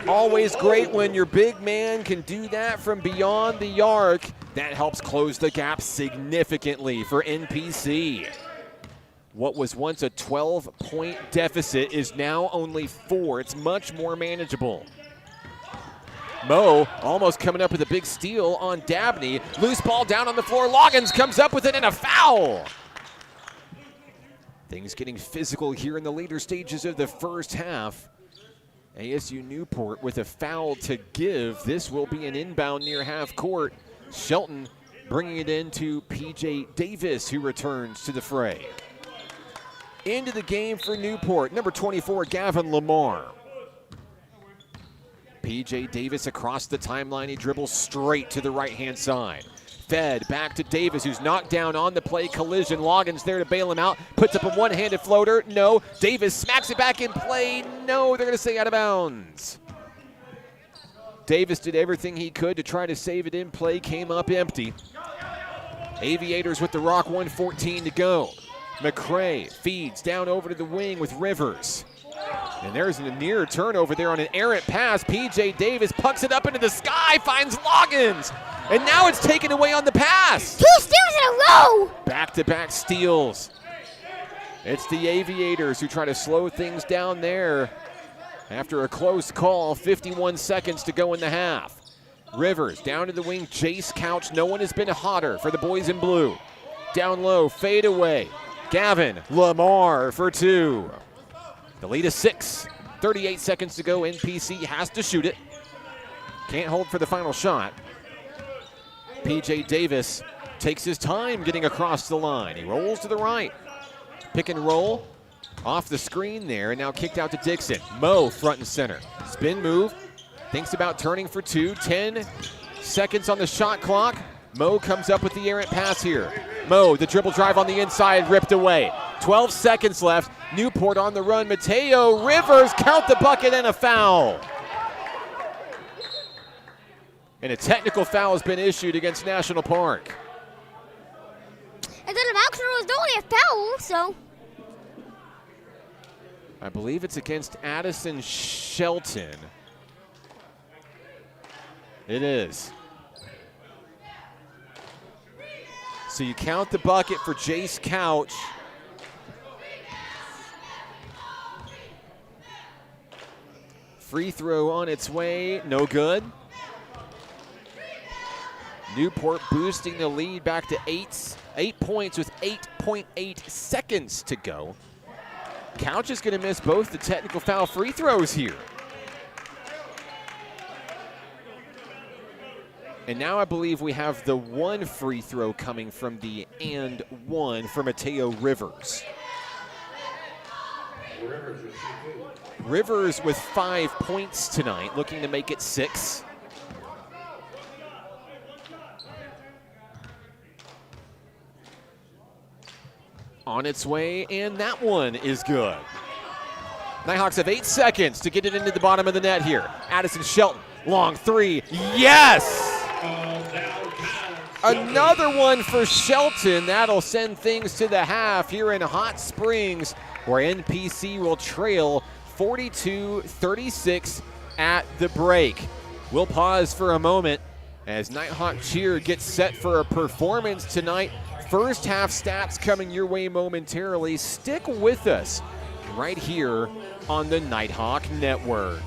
Always great when your big man can do that from beyond the arc. That helps close the gap significantly for NPC. What was once a 12-point deficit is now only 4. It's much more manageable. Moe almost coming up with a big steal on Dabney. Loose ball down on the floor. Loggins comes up with it and a foul. Things getting physical here in the later stages of the first half. ASU-Newport with a foul to give. This will be an inbound near half court. Shelton bringing it into P.J. Davis, who returns to the fray. Into the game for Newport, number 24, Gavin Lamar. P.J. Davis across the timeline. He dribbles straight to the right-hand side. Fed back to Davis, who's knocked down on the play. Collision. Loggins there to bail him out. Puts up a one-handed floater. No. Davis smacks it back in play. No, they're going to say out of bounds. Davis did everything he could to try to save it in play. Came up empty. Aviators with the rock, 1:14 to go. McCray feeds down over to the wing with Rivers. And there's a near turnover there on an errant pass. P.J. Davis pucks it up into the sky, finds Loggins. And now it's taken away on the pass. 2 steals in a row. Back-to-back steals. It's the Aviators who try to slow things down there after a close call. 51 seconds to go in the half. Rivers down to the wing. Jace Couch. No one has been hotter for the boys in blue. Down low, fade away. Gavin Lamar for 2. The lead is 6. 38 seconds to go. NPC has to shoot it. Can't hold for the final shot. PJ Davis takes his time getting across the line. He rolls to the right. Pick and roll off the screen there, and now kicked out to Dixon. Mo front and center. Spin move. Thinks about turning for 2. 10 seconds on the shot clock. Mo comes up with the errant pass here. Mo, the dribble drive on the inside, ripped away. 12 seconds left. Newport on the run. Mateo Rivers, count the bucket and a foul. And a technical foul has been issued against National Park. And then actually it was only a foul, so. I believe it's against Addison Shelton. It is. So you count the bucket for Jace Couch. Free throw on its way, no good. Newport boosting the lead back to 8 points with 8.8 seconds to go. Couch is going to miss both the technical foul free throws here. And now I believe we have the 1 free throw coming from the and 1 for Mateo Rivers. Rivers with 5 points tonight, looking to make it 6. On its way, and that one is good. Nighthawks have 8 seconds to get it into the bottom of the net here. Addison Shelton, long 3, yes! Another one for Shelton. That'll send things to the half here in Hot Springs, where NPC will trail 42-36 at the break. We'll pause for a moment as Nighthawk Cheer gets set for a performance tonight. First half stats coming your way momentarily. Stick with us right here on the Nighthawk Network.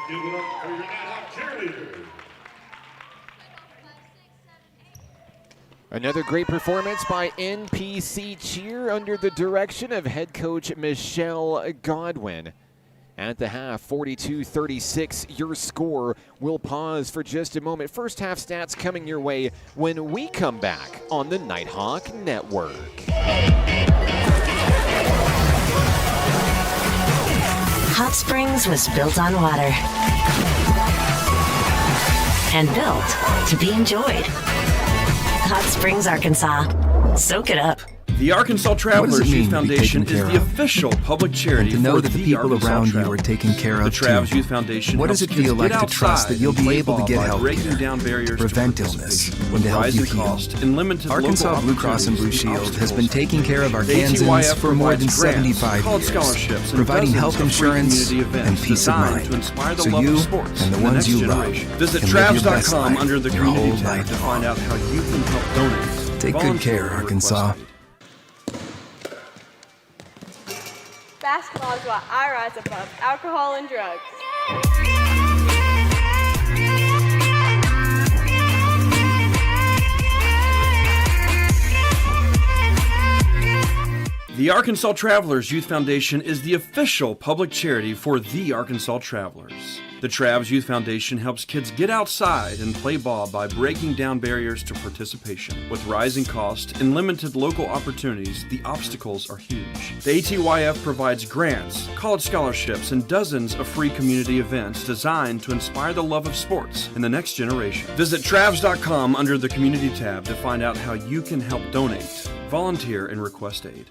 Give it up for your Nighthawk cheerleaders. Another great performance by NPC Cheer under the direction of head coach Michelle Godwin. At the half, 42-36, your score. We'll pause for just a moment. First half stats coming your way when we come back on the Nighthawk Network. Hot Springs was built on water and built to be enjoyed. Hot Springs, Arkansas. Soak it up. The Arkansas Travelers Youth Foundation is the official public charity to know for that the the people Arkansas around you Travelers. are taken care of The Travs too. Youth Foundation What does helps it feel kids like get to trust outside that you'll and be play able to ball get by help breaking care, down barriers prevent to illness, participation? and With to help you rising heal? cost and limited Arkansas local Blue Cross and Blue opportunities, Shield the has been obstacles taking care of are huge. Arkansans ATYF for more than provides grants, 75 college years, scholarships, and providing dozens health of free insurance community events and peace of designed mind, to inspire the so love you of sports and the in ones next you love generation. Visit can live your best Travs.com life under the your community whole tab life to long. find out how you can help donate. Take good Volunteer care, and Arkansas. request aid. Basketball is why I rise above alcohol and drugs. The Arkansas Travelers Youth Foundation is the official public charity for the Arkansas Travelers. The Travs Youth Foundation helps kids get outside and play ball by breaking down barriers to participation. With rising cost and limited local opportunities, the obstacles are huge. The ATYF provides grants, college scholarships, and dozens of free community events designed to inspire the love of sports in the next generation. Visit Travs.com under the Community tab to find out how you can help donate, volunteer, and request aid.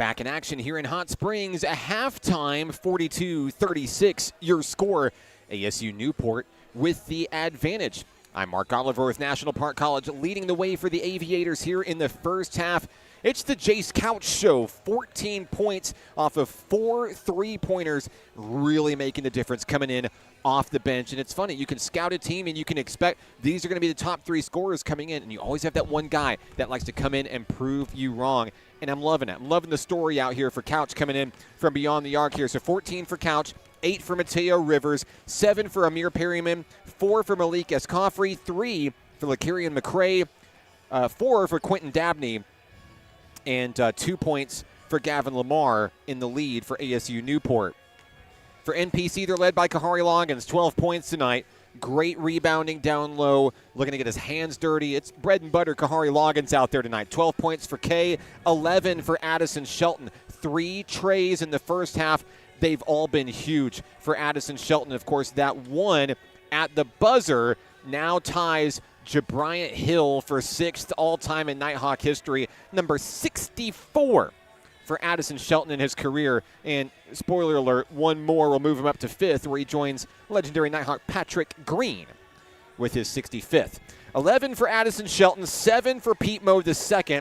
Back in action here in Hot Springs, a halftime 42-36, your score. ASU-Newport with the advantage. I'm Mark Oliver with National Park College leading the way for the Aviators here in the first half. It's the Jace Couch Show, 14 points off of 4 3-pointers, really making the difference coming in off the bench. And it's funny, you can scout a team and you can expect these are going to be the top 3 scorers coming in, and you always have that one guy that likes to come in and prove you wrong. And I'm loving it. I'm loving the story out here for Couch coming in from beyond the arc here. So 14 for Couch, 8 for Mateo Rivers, 7 for Amir Perryman, 4 for Malik Escoffrey, 3 for LaCarrion McCray, 4 for Quentin Dabney, and 2 points for Gavin Lamar in the lead for ASU-Newport. For NPC, they're led by Kahari Loggins, 12 points tonight. Great rebounding down low, looking to get his hands dirty. It's bread and butter Kahari Loggins out there tonight. 12 points for Kay, 11 for Addison Shelton. 3 trays in the first half. They've all been huge for Addison Shelton. Of course, that one at the buzzer now ties Jabriant Hill for 6th all-time in Nighthawk history, number 64 for Addison Shelton in his career. And spoiler alert, one more will move him up to 5th, where he joins legendary Nighthawk Patrick Green with his 65th. 11 for Addison Shelton, 7 for Pete Moe II,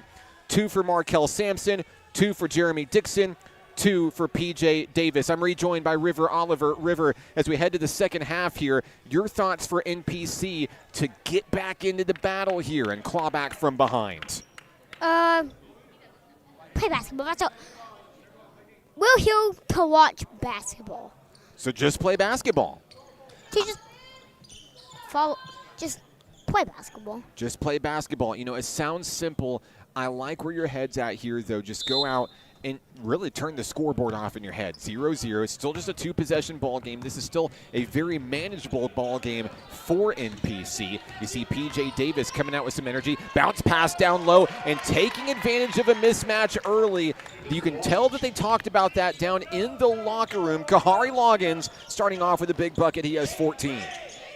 2 for Markel Sampson, 2 for Jeremy Dixon, 2 for PJ Davis. I'm rejoined by River Oliver. River, as we head to the second half here, your thoughts for NPC to get back into the battle here and claw back from behind? Play basketball. That's all. We're here to watch basketball. So just play basketball. To just play basketball. Just play basketball. You know, it sounds simple. I like where your head's at here, though. Just go out and really turn the scoreboard off in your head. 0-0. It's still just a 2-possession ball game. This is still a very manageable ball game for NPC. You see PJ Davis coming out with some energy. Bounce pass down low and taking advantage of a mismatch early. You can tell that they talked about that down in the locker room. Kahari Loggins starting off with a big bucket. He has 14.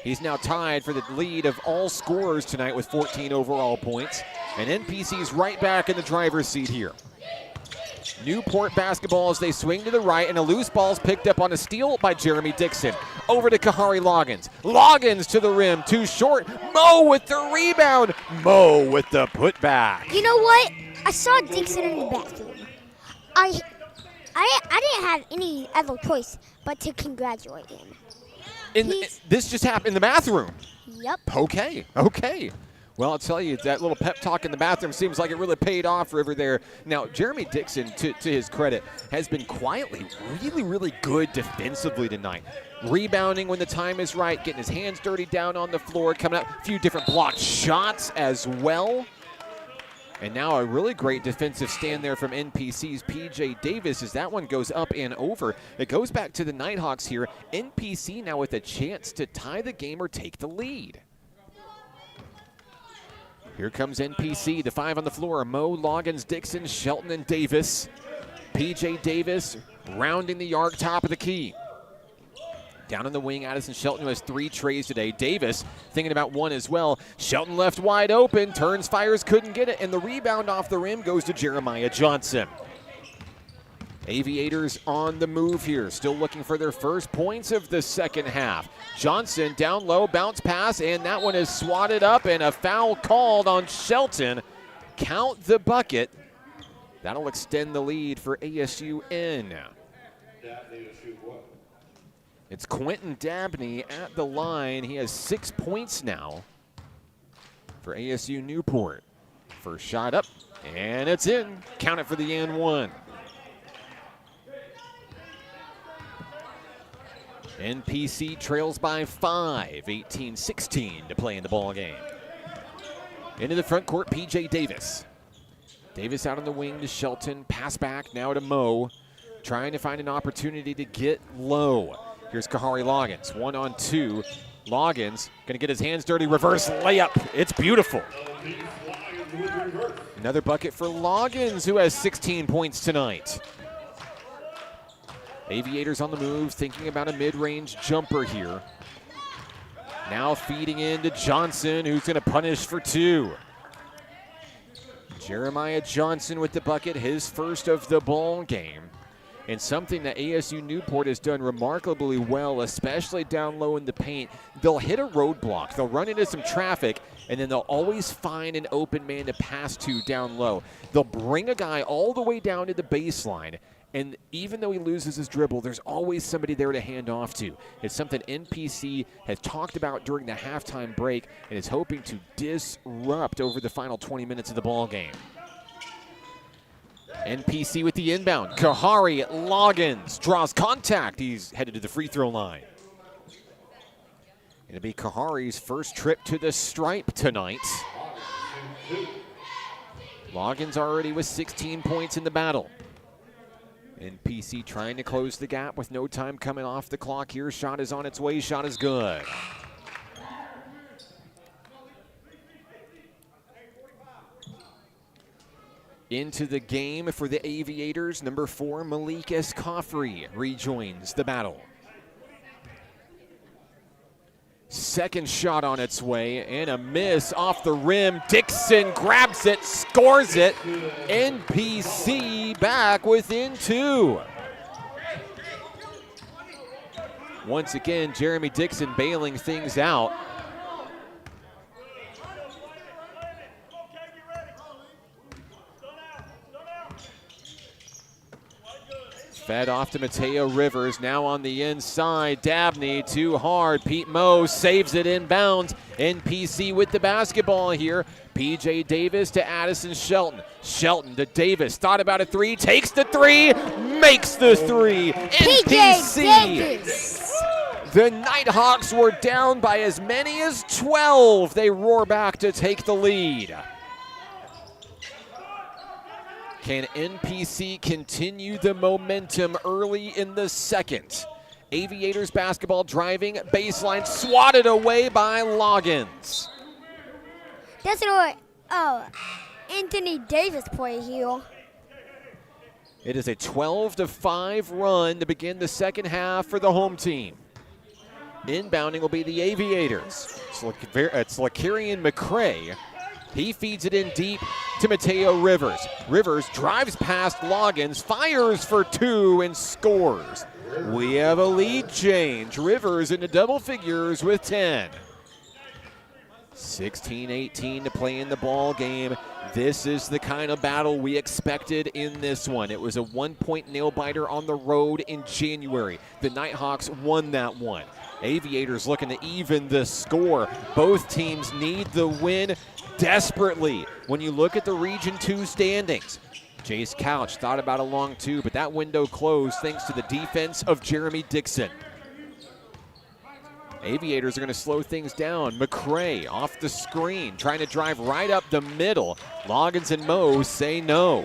He's now tied for the lead of all scorers tonight with 14 overall points. And NPC's right back in the driver's seat here. Newport basketball as they swing to the right, and a loose ball's picked up on a steal by Jeremy Dixon. Over to Kahari Loggins. Loggins to the rim, too short. Moe with the rebound. Moe with the putback. You know what? I saw Dixon in the bathroom. I didn't have any other choice but to congratulate him. This just happened in the bathroom? Yep. Okay. Well, I'll tell you, that little pep talk in the bathroom seems like it really paid off, River, there. Now, Jeremy Dixon, to his credit, has been quietly really, really good defensively tonight. Rebounding when the time is right, getting his hands dirty down on the floor, coming up, a few different blocked shots as well. And now a really great defensive stand there from NPC's PJ Davis as that one goes up and over. It goes back to the Nighthawks here. NPC now with a chance to tie the game or take the lead. Here comes NPC, the 5 on the floor. Moe, Loggins, Dixon, Shelton, and Davis. PJ Davis rounding the arc, top of the key. Down in the wing, Addison Shelton, who has 3 trays today. Davis thinking about 1 as well. Shelton left wide open, turns, fires, couldn't get it, and the rebound off the rim goes to Jeremiah Johnson. Aviators on the move here, still looking for their first points of the second half. Johnson down low, bounce pass, and that one is swatted up, and a foul called on Shelton. Count the bucket. That'll extend the lead for ASU-N. It's Quentin Dabney at the line. He has 6 points now for ASU-Newport. First shot up, and it's in. Count it for the N1. NPC trails by 5, 18-16 to play in the ball game. Into the front court, PJ Davis. Davis out on the wing to Shelton. Pass back now to Moe. Trying to find an opportunity to get low. Here's Kahari Loggins, 1-on-2. Loggins gonna get his hands dirty, reverse layup. It's beautiful. Another bucket for Loggins, who has 16 points tonight. Aviators on the move, thinking about a mid-range jumper here. Now feeding into Johnson, who's going to punish for 2. Jeremiah Johnson with the bucket, his first of the ball game. And something that ASU-Newport has done remarkably well, especially down low in the paint, they'll hit a roadblock. They'll run into some traffic, and then they'll always find an open man to pass to down low. They'll bring a guy all the way down to the baseline, and even though he loses his dribble, there's always somebody there to hand off to. It's something NPC has talked about during the halftime break and is hoping to disrupt over the final 20 minutes of the ball game. NPC with the inbound. Kahari Loggins draws contact. He's headed to the free throw line. It'll be Kahari's first trip to the stripe tonight. Loggins already with 16 points in the battle. NPC trying to close the gap with no time coming off the clock here. Shot is on its way. Shot is good. Into the game for the Aviators, number 4, Malik Escofri rejoins the battle. Second shot on its way, and a miss off the rim. Dixon grabs it, scores it. NPC back within 2. Once again, Jeremy Dixon bailing things out. Fed off to Mateo Rivers, now on the inside. Dabney too hard. Pete Moe saves it inbounds. NPC with the basketball here. PJ Davis to Addison Shelton. Shelton to Davis. Thought about a 3, takes the 3, makes the 3. NPC. The Nighthawks were down by as many as 12. They roar back to take the lead. Can NPC continue the momentum early in the second? Aviators basketball driving, baseline swatted away by Loggins. That's what Anthony Davis played here. It is a 12-5 run to begin the second half for the home team. Inbounding will be the Aviators. It's Lakarian McCray. He feeds it in deep to Mateo Rivers. Rivers drives past Loggins, fires for 2, and scores. We have a lead change. Rivers into double figures with 10. 16-18 to play in the ball game. This is the kind of battle we expected in this one. It was a 1-point nail-biter on the road in January. The Nighthawks won that one. Aviators looking to even the score. Both teams need the win desperately. When you look at the Region 2 standings, Jace Couch thought about a long 2, but that window closed thanks to the defense of Jeremy Dixon. Aviators are going to slow things down. McCray off the screen, trying to drive right up the middle. Loggins and Moe say no.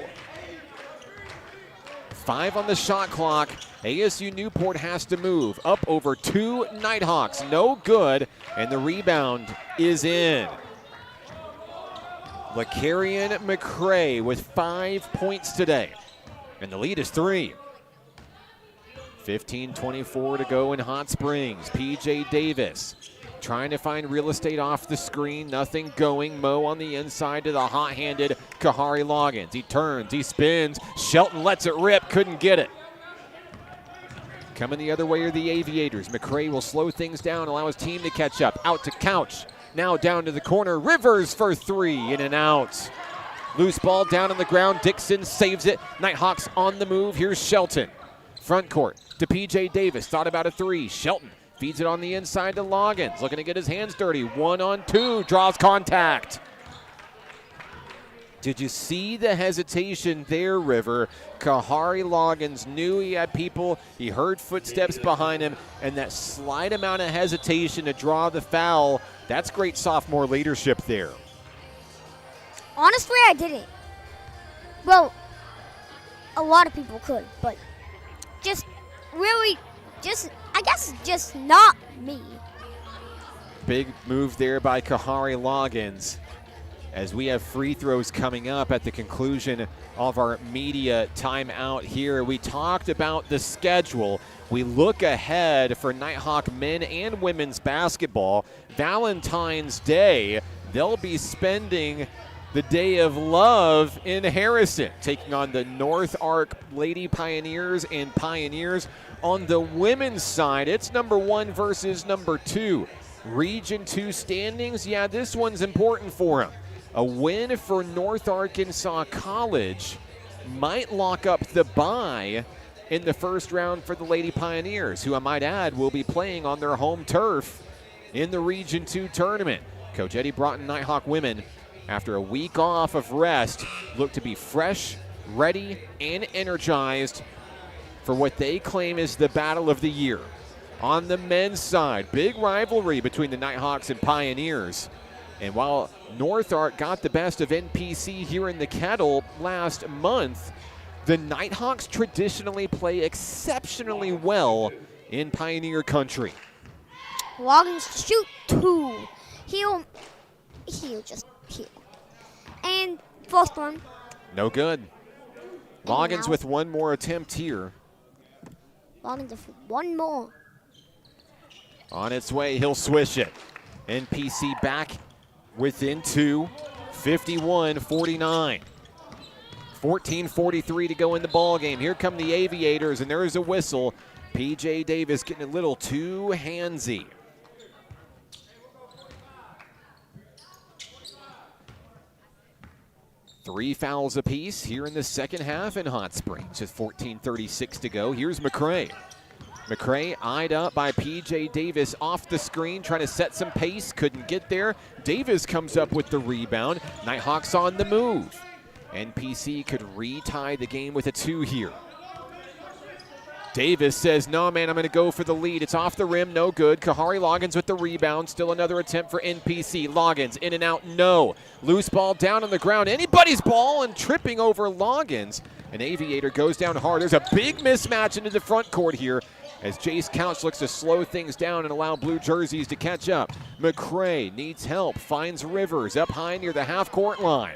5 on the shot clock. ASU-Newport has to move. Up over 2 Nighthawks. No good, and the rebound is in. Lakarian McCray with 5 points today, and the lead is 3. 15-24 to go in Hot Springs. PJ Davis trying to find real estate off the screen. Nothing going. Moe on the inside to the hot-handed Kahari Loggins. He turns, he spins. Shelton lets it rip, couldn't get it. Coming the other way are the Aviators. McCray will slow things down, allow his team to catch up. Out to Couch. Now down to the corner. Rivers for 3, in and out. Loose ball down on the ground. Dixon saves it. Nighthawks on the move. Here's Shelton. Front court to PJ Davis. Thought about a 3. Shelton feeds it on the inside to Loggins. Looking to get his hands dirty. 1-on-2. Draws contact. Did you see the hesitation there, River? Kahari Loggins knew he had people. He heard footsteps behind him, and that slight amount of hesitation to draw the foul, that's great sophomore leadership there. Honestly, I didn't. Well, a lot of people could, but I guess just not me. Big move there by Kahari Loggins, as we have free throws coming up at the conclusion of our media timeout here. We talked about the schedule. We look ahead for Nighthawk men and women's basketball. Valentine's Day, they'll be spending the Day of Love in Harrison, taking on the North Ark Lady Pioneers and Pioneers. On the women's side, it's number 1 versus number 2. Region 2 standings, yeah, this one's important for them. A win for North Arkansas College might lock up the bye in the first round for the Lady Pioneers, who I might add will be playing on their home turf in the Region 2 tournament. Coach Eddie Broughton Nighthawk women, after a week off of rest, look to be fresh, ready, and energized for what they claim is the battle of the year. On the men's side, big rivalry between the Nighthawks and Pioneers. And while North Ark got the best of NPC here in the Kettle last month, the Nighthawks traditionally play exceptionally well in Pioneer country. Loggins shoot 2. He'll just heal. And first one. No good. Loggins with one more attempt here. Loggins with one more. On its way, he'll swish it. NPC back within 2, 51-49. 14:43 to go in the ball game. Here come the Aviators, and there is a whistle. PJ Davis getting a little too handsy. Three fouls apiece here in the second half in Hot Springs with 14:36 to go. Here's McCray. McCray eyed up by PJ Davis off the screen, trying to set some pace, couldn't get there. Davis comes up with the rebound. Nighthawks on the move. NPC could retie the game with a 2 here. Davis says, no, man, I'm going to go for the lead. It's off the rim, no good. Kahari Loggins with the rebound. Still another attempt for NPC. Loggins in and out, no. Loose ball down on the ground. Anybody's ball and tripping over Loggins. An Aviator goes down hard. There's a big mismatch into the front court here as Jace Couch looks to slow things down and allow blue jerseys to catch up. McCray needs help, finds Rivers up high near the half-court line.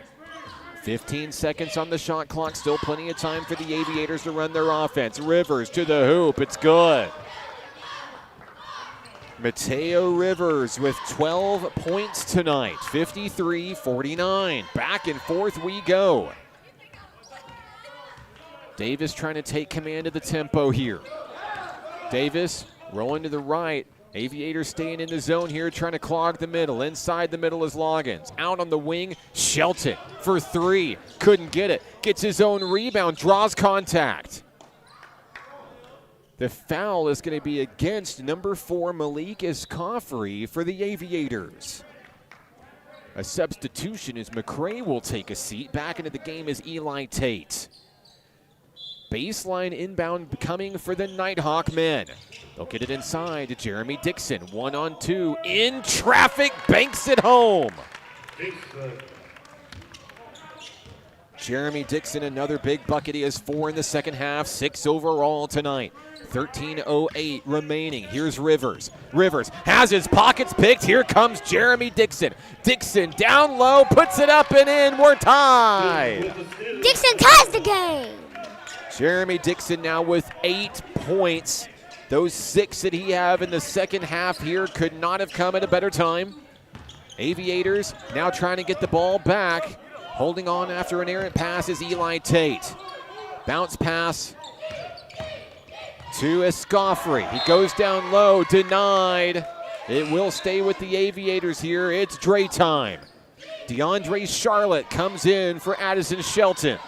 15 seconds on the shot clock, still plenty of time for the Aviators to run their offense. Rivers to the hoop, it's good. Mateo Rivers with 12 points tonight, 53-49. Back and forth we go. Davis trying to take command of the tempo here. Davis rolling to the right. Aviators staying in the zone here, trying to clog the middle. Inside the middle is Loggins. Out on the wing, Shelton for 3. Couldn't get it. Gets his own rebound, draws contact. The foul is going to be against number 4, Malik Escoffery for the Aviators. A substitution as McCray will take a seat. Back into the game is Eli Tate. Baseline inbound coming for the Nighthawk men. They'll get it inside to Jeremy Dixon. 1-on-2 in traffic, banks it home. Jeremy Dixon, another big bucket. He has 4 in the second half, 6 overall tonight. 13:08 remaining. Here's Rivers. Rivers has his pockets picked. Here comes Jeremy Dixon. Dixon down low, puts it up and in. We're tied. Dixon ties the game. Jeremy Dixon now with 8 points. Those 6 that he have in the second half here could not have come at a better time. Aviators now trying to get the ball back. Holding on after an errant pass is Eli Tate. Bounce pass to Escoffery. He goes down low, denied. It will stay with the Aviators here. It's Dre time. DeAndre Charlotte comes in for Addison Shelton.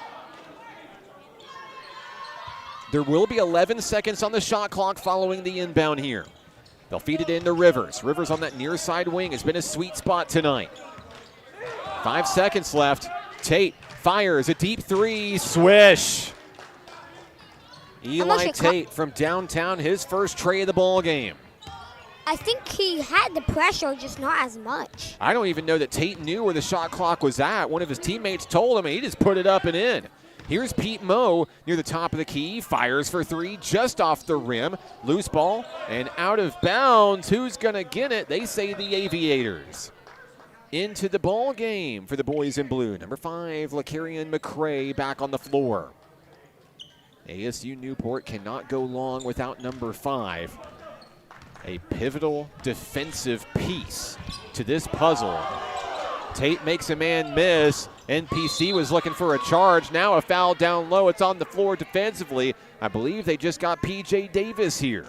There will be 11 seconds on the shot clock following the inbound here. They'll feed it into Rivers. Rivers on that near side wing has been a sweet spot tonight. 5 seconds left. Tate fires a deep 3, swish. Eli Tate from downtown, his first tray of the ball game. I think he had the pressure, just not as much. I don't even know that Tate knew where the shot clock was at. One of his teammates told him, and he just put it up and in. Here's Pete Moe near the top of the key, fires for 3, just off the rim. Loose ball and out of bounds. Who's gonna get it? They say the Aviators. Into the ball game for the boys in blue. Number 5, LaCarrion McCray back on the floor. ASU-Newport cannot go long without number 5. A pivotal defensive piece to this puzzle Tate makes a man miss. NPC was looking for a charge. Now a foul down low. It's on the floor defensively. I believe they just got P.J. Davis here.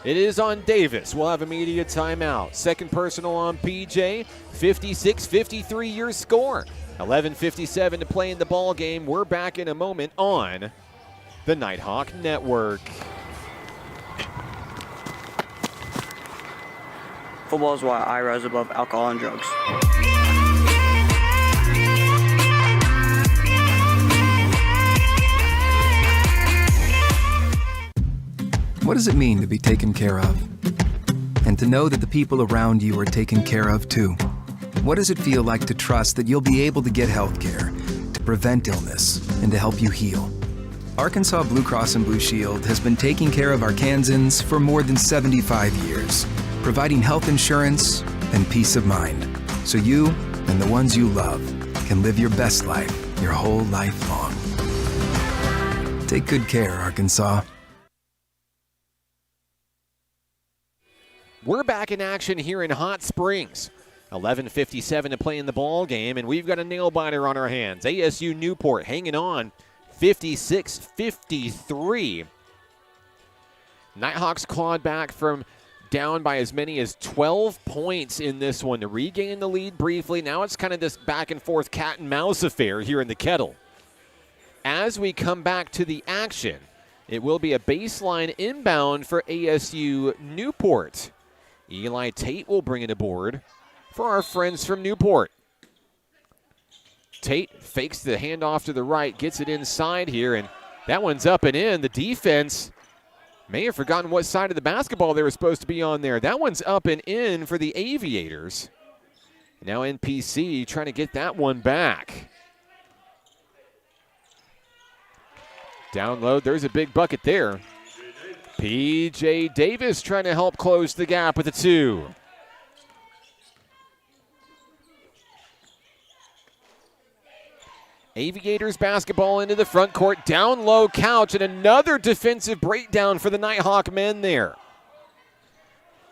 It is on Davis. We'll have immediate timeout. Second personal on PJ. 56-53 your score. 11:57 to play in the ball game. We're back in a moment on the Nighthawk Network. Football is why I rise above alcohol and drugs. What does it mean to be taken care of? And to know that the people around you are taken care of too? What does it feel like to trust that you'll be able to get health care, to prevent illness, and to help you heal? Arkansas Blue Cross and Blue Shield has been taking care of Arkansans for more than 75 years, providing health insurance and peace of mind, so you and the ones you love can live your best life your whole life long. Take good care, Arkansas. We're back in action here in Hot Springs. 11:57 to play in the ball game, and we've got a nail-biter on our hands. ASU-Newport hanging on 56-53. Nighthawks clawed back from down by as many as 12 points in this one to regain the lead briefly. Now it's kind of this back-and-forth cat-and-mouse affair here in the Kettle. As we come back to the action, it will be a baseline inbound for ASU-Newport. Eli Tate will bring it aboard for our friends from Newport. Tate fakes the handoff to the right, gets it inside here, and that one's up and in. The defense may have forgotten what side of the basketball they were supposed to be on there. That one's up and in for the Aviators. Now NPC trying to get that one back. Down low, there's a big bucket there. P.J. Davis trying to help close the gap with a two. Aviators basketball into the front court. Down low, Couch, and another defensive breakdown for the Nighthawk men there.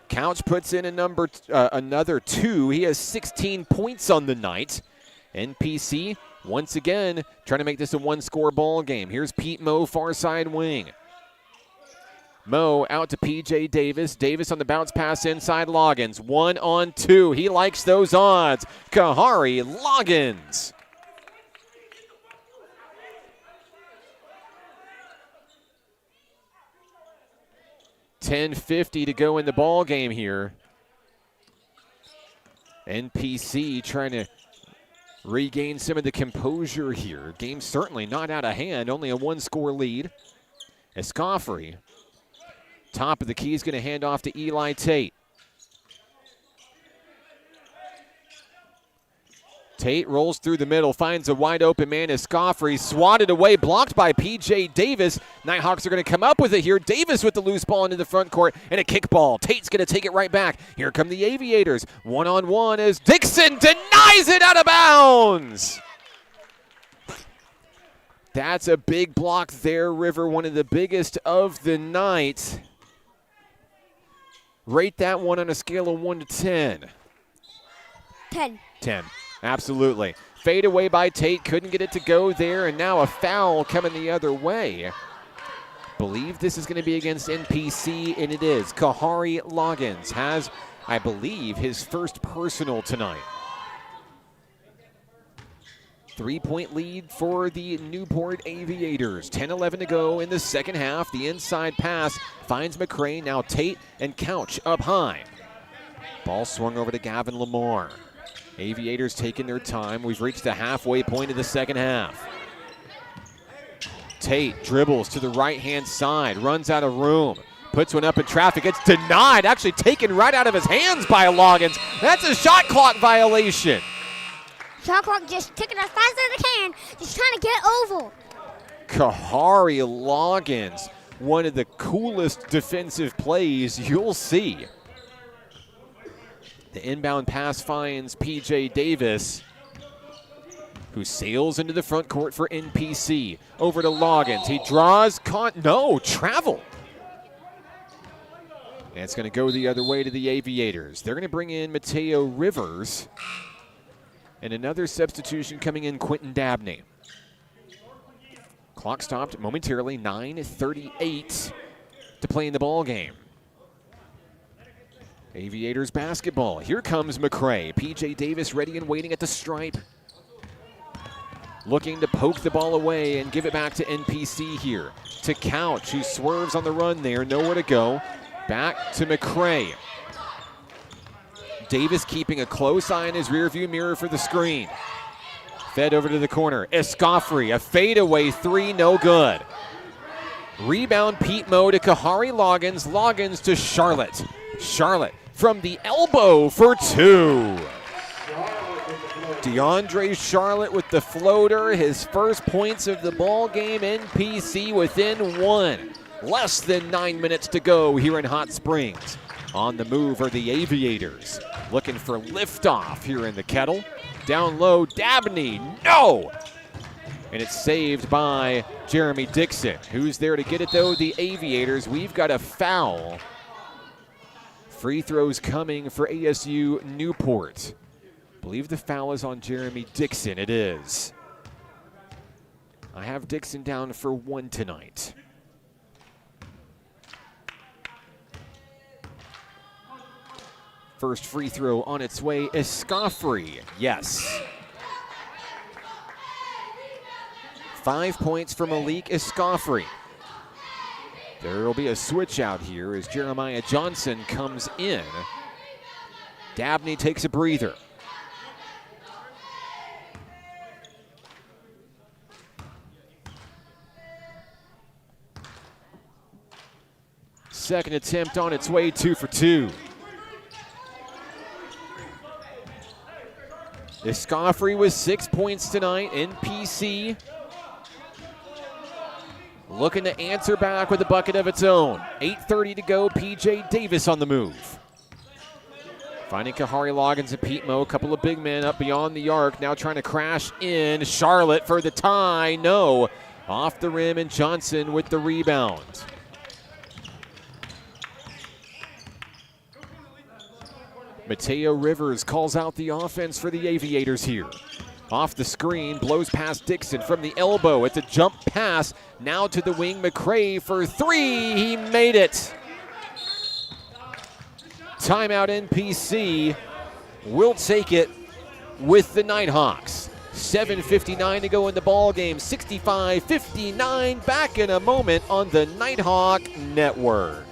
Couch puts in another two. He has 16 points on the night. NPC once again trying to make this a one-score ball game. Here's Pete Moe, far side wing. Moe out to P.J. Davis. Davis on the bounce pass inside Loggins. 1-on-2. He likes those odds. Kahari Loggins. $10:50 to go in the ball game here. NPC trying to regain some of the composure here. Game certainly not out of hand. Only a one-score lead. Escoffery, top of the key, is going to hand off to Eli Tate. Tate rolls through the middle, finds a wide open man. Escoffery swatted away, blocked by P.J. Davis. Nighthawks are going to come up with it here. Davis with the loose ball into the front court and a kickball. Tate's going to take it right back. Here come the Aviators. One-on-one as Dixon denies it out of bounds. That's a big block there, River. One of the biggest of the night. Rate that one on a scale of 1 to 10. 10. 10. Absolutely. Fade away by Tate. Couldn't get it to go there, and now a foul coming the other way. Believe this is going to be against NPC, and it is. Kahari Loggins has, I believe, his first personal tonight. 3-point lead for the Newport Aviators. 10-11 to go in the second half. The inside pass finds McCray. Now Tate and Couch up high. Ball swung over to Gavin Lamar. Aviators taking their time. We've reached the halfway point of the second half. Tate dribbles to the right-hand side, runs out of room, puts one up in traffic. It's denied, actually taken right out of his hands by Loggins. That's a shot clock violation. Shot clock just ticking as fast as it can, just trying to get over. Kahari Loggins, one of the coolest defensive plays you'll see. The inbound pass finds P.J. Davis, who sails into the front court for NPC. Over to Loggins. He draws, travel. And it's going to go the other way to the Aviators. They're going to bring in Mateo Rivers. And another substitution coming in, Quentin Dabney. Clock stopped momentarily, 9:38 to play in the ball game. Aviators basketball. Here comes McCray. P.J. Davis ready and waiting at the stripe. Looking to poke the ball away and give it back to NPC here. To Couch, who swerves on the run there, nowhere to go. Back to McCray. Davis keeping a close eye in his rearview mirror for the screen. Fed over to the corner. Escoffrey, a fadeaway three, no good. Rebound Pete Moe to Kahari Loggins. Loggins to Charlotte. Charlotte from the elbow for two. DeAndre Charlotte with the floater. His first points of the ball game. NPC within one. Less than 9 minutes to go here in Hot Springs. On the move are the Aviators. Looking for liftoff here in the Kettle. Down low, Dabney, no! And it's saved by Jeremy Dixon. Who's there to get it, though? The Aviators. We've got a foul. Free throws coming for ASU-Newport. I believe the foul is on Jeremy Dixon. It is. I have Dixon down for one tonight. First free throw on its way. Escoffrey, yes. 5 points for Malik Escoffrey. There will be a switch out here as Jeremiah Johnson comes in. Dabney takes a breather. Second attempt on its way, 2 for 2. Escoffrey with 6 points tonight. NPC looking to answer back with a bucket of its own. 8:30 to go. P.J. Davis on the move. Finding Kahari Loggins and Pete Moe. A couple of big men up beyond the arc. Now trying to crash in. Charlotte for the tie. No. Off the rim, and Johnson with the rebound. Mateo Rivers calls out the offense for the Aviators here. Off the screen, blows past Dixon from the elbow. It's a jump pass. Now to the wing, McCray for three. He made it. Timeout NPC. Will take it with the Nighthawks. 7:59 to go in the ball game. 65-59. Back in a moment on the Nighthawk Network.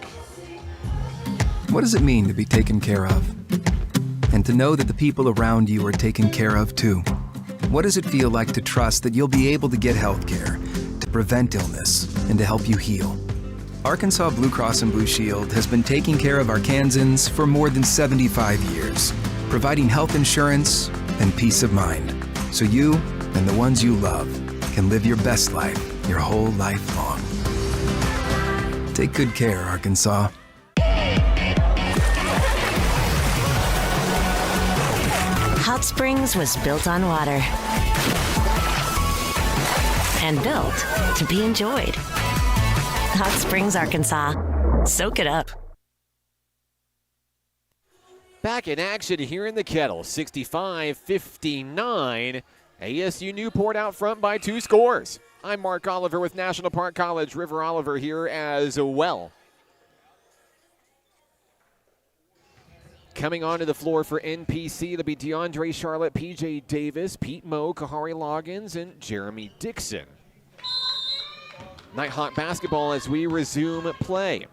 What does it mean to be taken care of? And to know that the people around you are taken care of too? What does it feel like to trust that you'll be able to get health care, to prevent illness, and to help you heal? Arkansas Blue Cross and Blue Shield has been taking care of Arkansans for more than 75 years, providing health insurance and peace of mind, so you and the ones you love can live your best life your whole life long. Take good care, Arkansas. Hot Springs was built on water and built to be enjoyed. Hot Springs, Arkansas. Soak it up. Back in action here in the Kettle. 65-59. ASU-Newport out front by 2 scores. I'm Mark Oliver with National Park College. River Oliver here as well. Coming onto the floor for NPC, it'll be DeAndre Charlotte, P.J. Davis, Pete Moe, Kahari Loggins, and Jeremy Dixon. Nighthawk basketball as we resume play.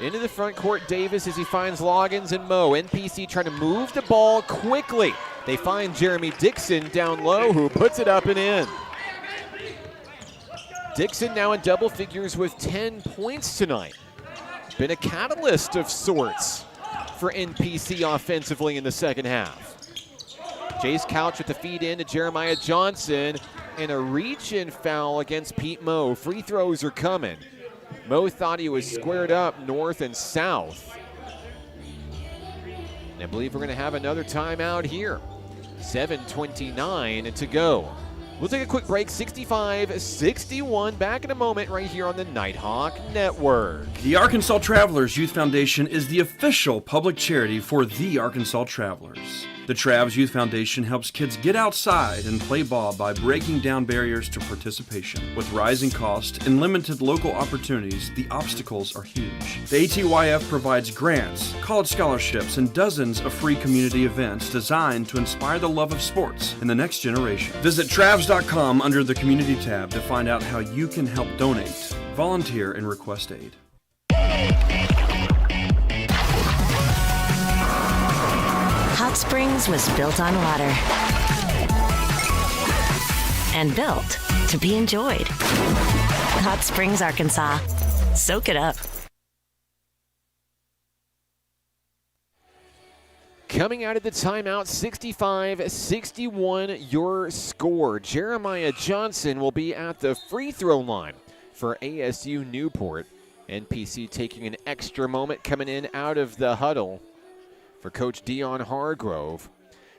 Into the front court, Davis as he finds Loggins and Moe. NPC trying to move the ball quickly. They find Jeremy Dixon down low, who puts it up and in. Dixon now in double figures with 10 points tonight. Been a catalyst of sorts for NPC offensively in the second half. Jace Couch with the feed in to Jeremiah Johnson, and a reach-in foul against Pete Moe. Free throws are coming. Moe thought he was squared up north and south. And I believe we're going to have another timeout here. 7:29 to go. We'll take a quick break. 65-61. Back in a moment right here on the Nighthawk Network. The Arkansas Travelers Youth Foundation is the official public charity for the Arkansas Travelers. The Travs Youth Foundation helps kids get outside and play ball by breaking down barriers to participation. With rising costs and limited local opportunities, the obstacles are huge. The ATYF provides grants, college scholarships, and dozens of free community events designed to inspire the love of sports in the next generation. Visit Travs.com under the Community tab to find out how you can help donate, volunteer, and request aid. Hot Springs was built on water and built to be enjoyed. Hot Springs, Arkansas. Soak it up. Coming out of the timeout, 65-61 your score. Jeremiah Johnson will be at the free throw line for ASU-Newport. NPC taking an extra moment coming in out of the huddle for Coach Dion Hargrove.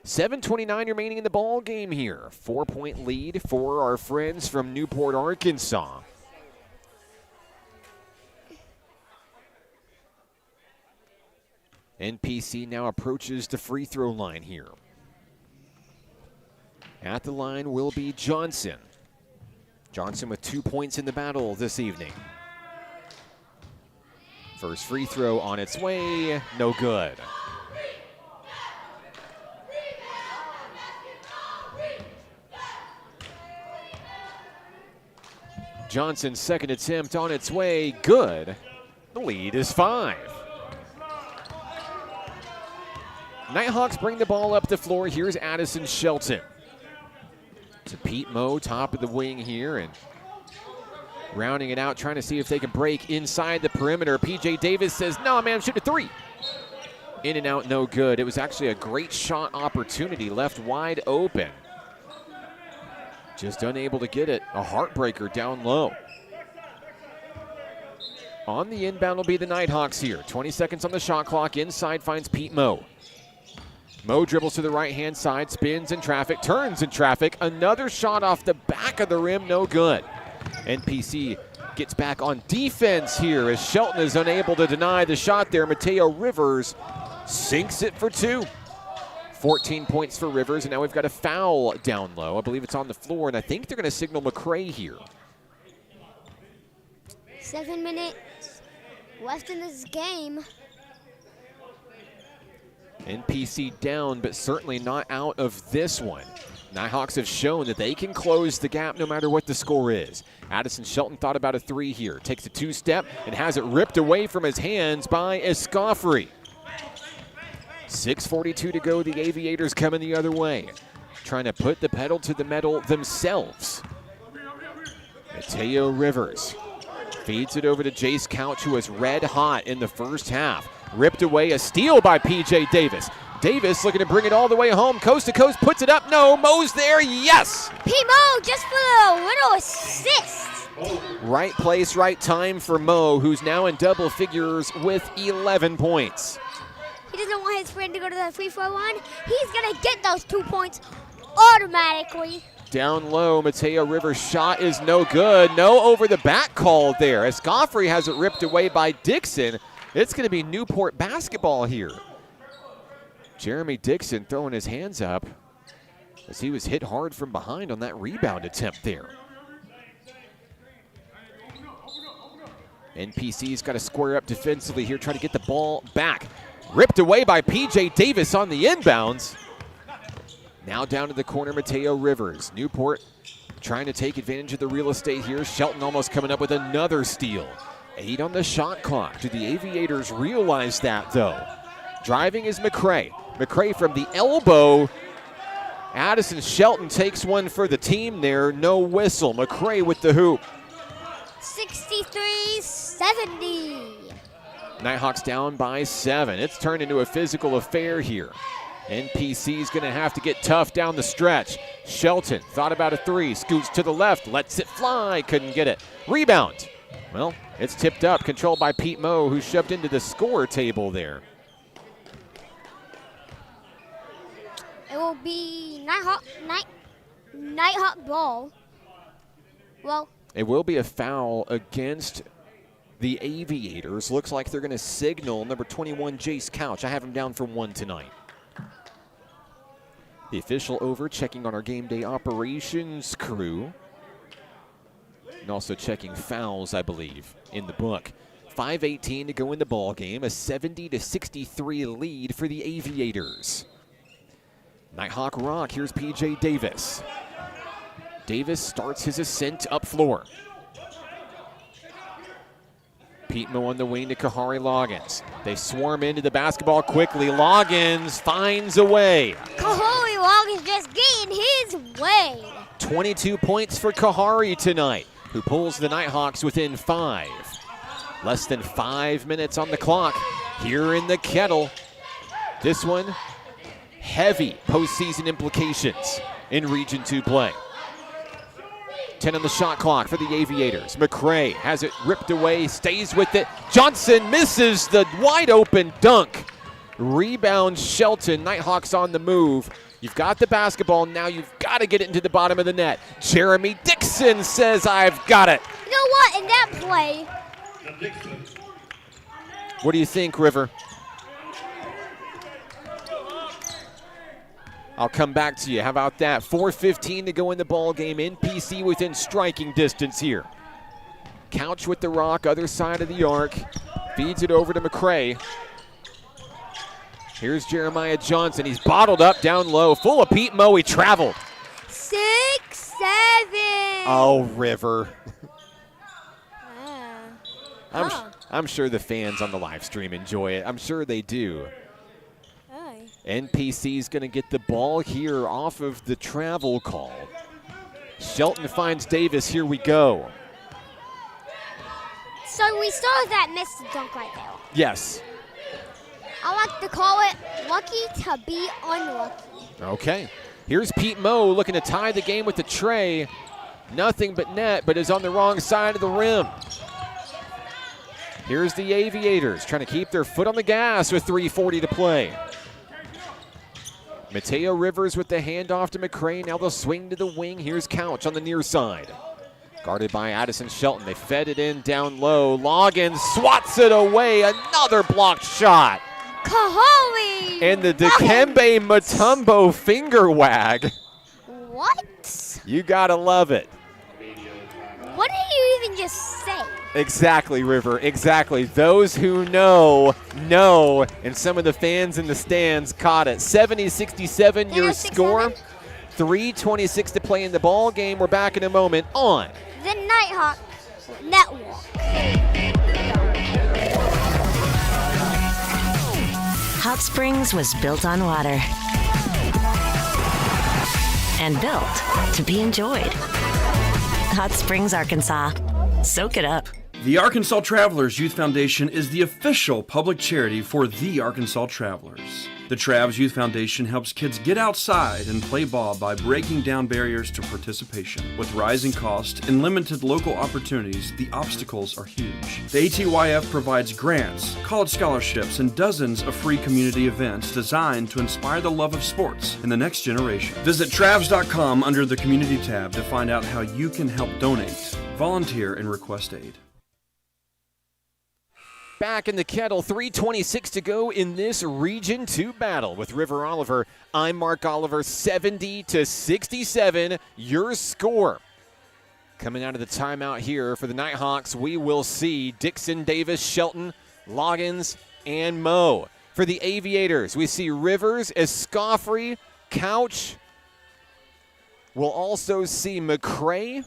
7:29 remaining in the ball game here. 4-point lead for our friends from Newport, Arkansas. NPC now approaches the free throw line here. At the line will be Johnson. Johnson with 2 points in the battle this evening. First free throw on its way, no good. Johnson's second attempt on its way, good. The lead is 5. Nighthawks bring the ball up the floor. Here's Addison Shelton. To Pete Moe, top of the wing here, and rounding it out, trying to see if they can break inside the perimeter. PJ Davis says, no, man, shoot a 3. In and out, no good. It was actually a great shot opportunity, left wide open. Just unable to get it. A heartbreaker down low. On the inbound will be the Nighthawks here. 20 seconds on the shot clock. Inside finds Pete Moe. Moe dribbles to the right-hand side, spins in traffic, turns in traffic. Another shot off the back of the rim, no good. NPC gets back on defense here as Shelton is unable to deny the shot there. Mateo Rivers sinks it for 2. 14 points for Rivers, and now we've got a foul down low. I believe it's on the floor, and I think they're going to signal McCray here. 7 minutes left in this game. NPC down, but certainly not out of this one. Nighthawks have shown that they can close the gap no matter what the score is. Addison Shelton thought about a 3 here. Takes a 2-step and has it ripped away from his hands by Escoffrey. 6:42 to go. The Aviators coming the other way, trying to put the pedal to the metal themselves. Mateo Rivers feeds it over to Jace Couch, who was red hot in the first half. Ripped away, a steal by PJ Davis. Davis looking to bring it all the way home, coast to coast, puts it up. No, Moe's there, yes! Pete Moe just for a little assist. Right place, right time for Moe, who's now in double figures with 11 points. He doesn't want his friend to go to the free throw line. He's going to get those 2 points automatically. Down low, Mateo Rivers' shot is no good. No over the back call there. Escoffrey has it ripped away by Dixon. It's going to be Newport basketball here. Jeremy Dixon throwing his hands up as he was hit hard from behind on that rebound attempt there. NPC's got to square up defensively here, trying to get the ball back. Ripped away by PJ Davis on the inbounds. Now down to the corner, Mateo Rivers. Newport trying to take advantage of the real estate here. Shelton almost coming up with another steal. 8 on the shot clock. Do the Aviators realize that, though? Driving is McCray. McCray from the elbow. Addison Shelton takes one for the team there. No whistle. McCray with the hoop. 63-70. Nighthawks down by 7. It's turned into a physical affair here. NPC's going to have to get tough down the stretch. Shelton thought about a 3, scoots to the left, lets it fly, couldn't get it. Rebound. Well, it's tipped up, controlled by Pete Moe, who shoved into the score table there. It will be Nighthawk ball. Well, it will be a foul against the Aviators. Looks like they're going to signal number 21, Jace Couch. I have him down for 1 tonight. The official over checking on our game day operations crew. And also checking fouls, I believe, in the book. 5:18 to go in the ball game. A 70-63 lead for the Aviators. Nighthawk rock. Here's P.J. Davis. Davis starts his ascent up floor. Peetmo on the wing to Kahari Loggins. They swarm into the basketball quickly. Loggins finds a way. Kahari Loggins just getting his way. 22 points for Kahari tonight, who pulls the Nighthawks within 5. Less than 5 minutes on the clock here in the Kettle. This one, heavy postseason implications in Region 2 play. 10 on the shot clock for the Aviators. McCray has it ripped away, stays with it. Johnson misses the wide open dunk. Rebound Shelton. Nighthawks on the move. You've got the basketball, now you've got to get it into the bottom of the net. Jeremy Dixon says, I've got it. You know what, in that play. What do you think, River? I'll come back to you. How about that? 4:15 to go in the ball game. NPC within striking distance here. Couch with the rock, other side of the arc. Feeds it over to McCray. Here's Jeremiah Johnson. He's bottled up down low. Full of Peetmo. He traveled. 6-7. Oh, River. I'm sure the fans on the live stream enjoy it. I'm sure they do. NPC's going to get the ball here off of the travel call. Shelton finds Davis. Here we go. So we saw that missed dunk right there. Yes. I like to call it lucky to be unlucky. Okay. Here's Peetmo looking to tie the game with the tray. Nothing but net, but is on the wrong side of the rim. Here's the Aviators trying to keep their foot on the gas with 3:40 to play. Mateo Rivers with the handoff to McCray. Now they'll swing to the wing. Here's Couch on the near side. Guarded by Addison Shelton. They fed it in down low. Loggins swats it away. Another blocked shot. Kahari! And the Dikembe Mutombo finger wag. What? You gotta love it. What did you even just say? Exactly, River, exactly. Those who know, and some of the fans in the stands caught it. 70-67 your score. 3:26 to play in the ball game. We're back in a moment on the Nighthawk Network. Hot Springs was built on water and built to be enjoyed. Hot Springs, Arkansas. Soak it up. The Arkansas Travelers Youth Foundation is the official public charity for the Arkansas Travelers. The Travs Youth Foundation helps kids get outside and play ball by breaking down barriers to participation. With rising costs and limited local opportunities, the obstacles are huge. The ATYF provides grants, college scholarships, and dozens of free community events designed to inspire the love of sports in the next generation. Visit Travs.com under the Community tab to find out how you can help donate, volunteer, and request aid. Back in the Kettle, 3:26 to go in this Region 2 battle with River Oliver. I'm Mark Oliver, 70-67, your score. Coming out of the timeout here for the Nighthawks, we will see Dixon, Davis, Shelton, Loggins, and Moe. For the Aviators, we see Rivers, Escoffrey, Couch. We'll also see McCray.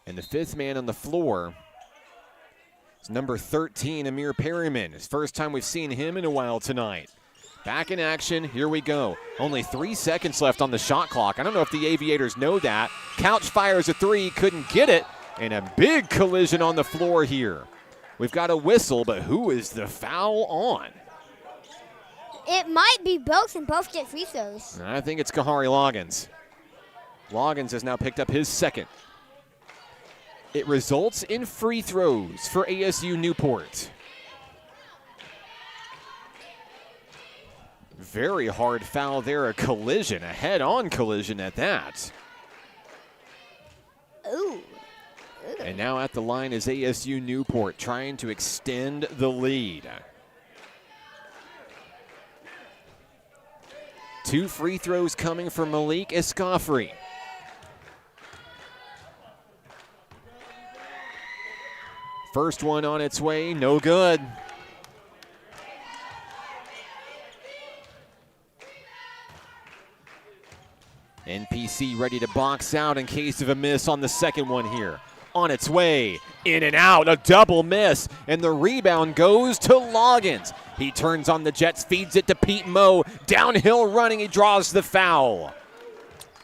And the fifth man on the floor, number 13, Amir Perryman. It's first time we've seen him in a while tonight. Back in action, here we go. Only 3 seconds left on the shot clock. I don't know if the Aviators know that. Couch fires a three, couldn't get it, and a big collision on the floor here. We've got a whistle, but who is the foul on? It might be both, and both get free throws. I think it's Kahari Loggins. Loggins has now picked up his second. It results in free throws for ASU-Newport. Very hard foul there, a collision, a head-on collision at that. Ooh. And now at the line is ASU-Newport trying to extend the lead. 2 free throws coming from Malik Escofri. First one on its way, no good. NPC ready to box out in case of a miss on the second one here. On its way, in and out, a double miss, and the rebound goes to Loggins. He turns on the Jets, feeds it to Pete Moe. Downhill running, he draws the foul.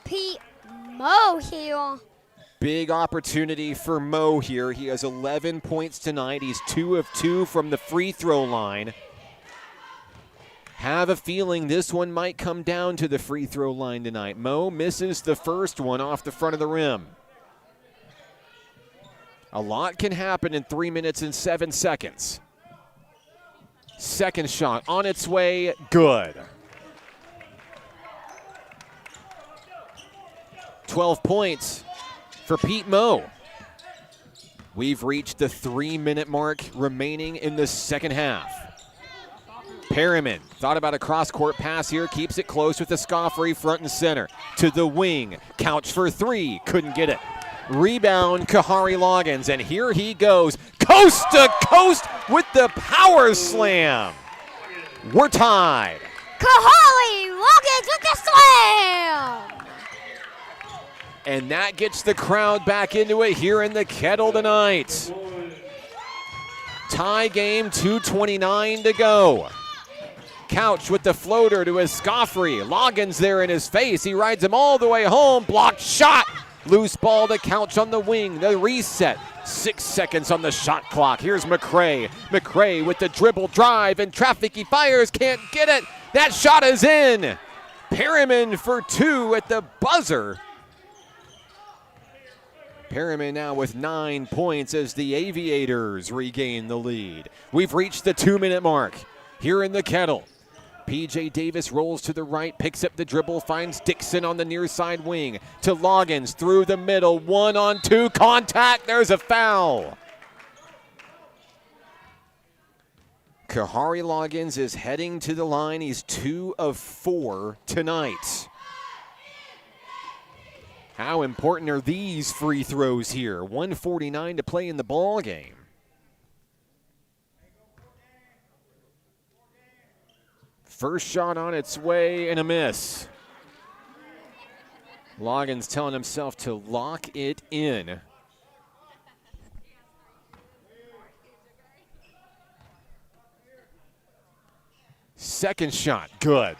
Pete Moe here. Big opportunity for Moe here. He has 11 points tonight. He's 2 of 2 from the free throw line. Have a feeling this one might come down to the free throw line tonight. Moe misses the first one off the front of the rim. A lot can happen in 3 minutes and 7 seconds. Second shot on its way, good. 12 points for Pete Moe. We've reached the 3-minute mark remaining in the second half. Perriman thought about a cross-court pass here, keeps it close with the Escofri front and center. To the wing, couch for 3, couldn't get it. Rebound, Kahari Loggins, and here he goes, coast to coast with the power slam. We're tied. Kahari Loggins with the slam. And that gets the crowd back into it here in the Kettle tonight. Tie game, 2:29 to go. Couch with the floater to Escofri. Loggins there in his face. He rides him all the way home. Blocked shot. Loose ball to Couch on the wing. The reset. 6 seconds on the shot clock. Here's McCray. McCray with the dribble drive and traffic. He fires. Can't get it. That shot is in. Perriman for 2 at the buzzer. Perriman now with 9 points as the Aviators regain the lead. We've reached the 2-minute mark here in the Kettle. P.J. Davis rolls to the right, picks up the dribble, finds Dixon on the near side wing. To Loggins through the middle, 1-on-2 contact, there's a foul. Kahari Loggins is heading to the line. He's 2 of 4 tonight. How important are these free throws here? 1:49 to play in the ball game. First shot on its way and a miss. Loggins telling himself to lock it in. Second shot, good.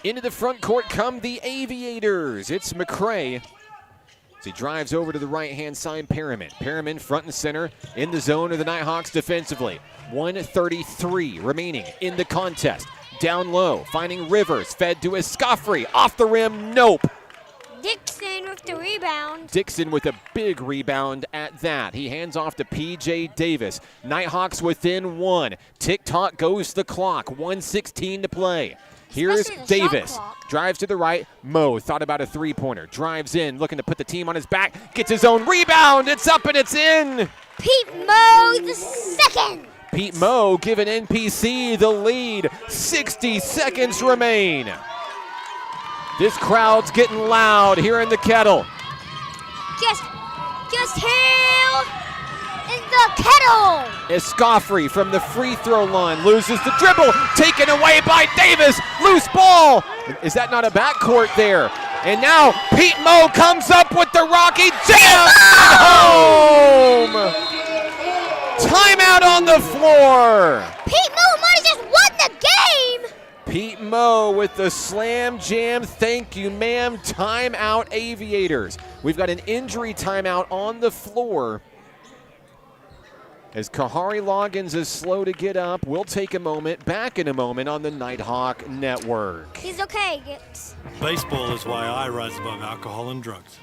Into the front court come the Aviators. It's McCray. As he drives over to the right-hand side, Perriman. Perriman front and center in the zone of the Nighthawks defensively. 1:33 remaining in the contest. Down low, finding Rivers, fed to Escofri. Off the rim, nope. Dixon with the rebound. Dixon with a big rebound at that. He hands off to P.J. Davis. Nighthawks within 1. Tick-tock goes the clock. 1:16 to play. Here's Davis. Drives to the right. Moe thought about a three-pointer. Drives in, looking to put the team on his back. Gets his own rebound. It's up and it's in. Pete Moe the second. Pete Moe giving NPC the lead. 60 seconds remain. This crowd's getting loud here in the Kettle. Just here in the Kettle. Escofri from the free throw line loses the dribble. Taken away by Davis. Loose ball. Is that not a backcourt there? And now Pete Moe comes up with the Rocky jam. Home. Timeout on the floor. Pete Moe might have just won the game. Pete Moe with the slam jam. Thank you, ma'am. Timeout, Aviators. We've got an injury timeout on the floor. As Kahari Loggins is slow to get up, we'll take a moment, back in a moment on the Nighthawk Network. He's okay, Gibbs. Baseball is why I rise above alcohol and drugs.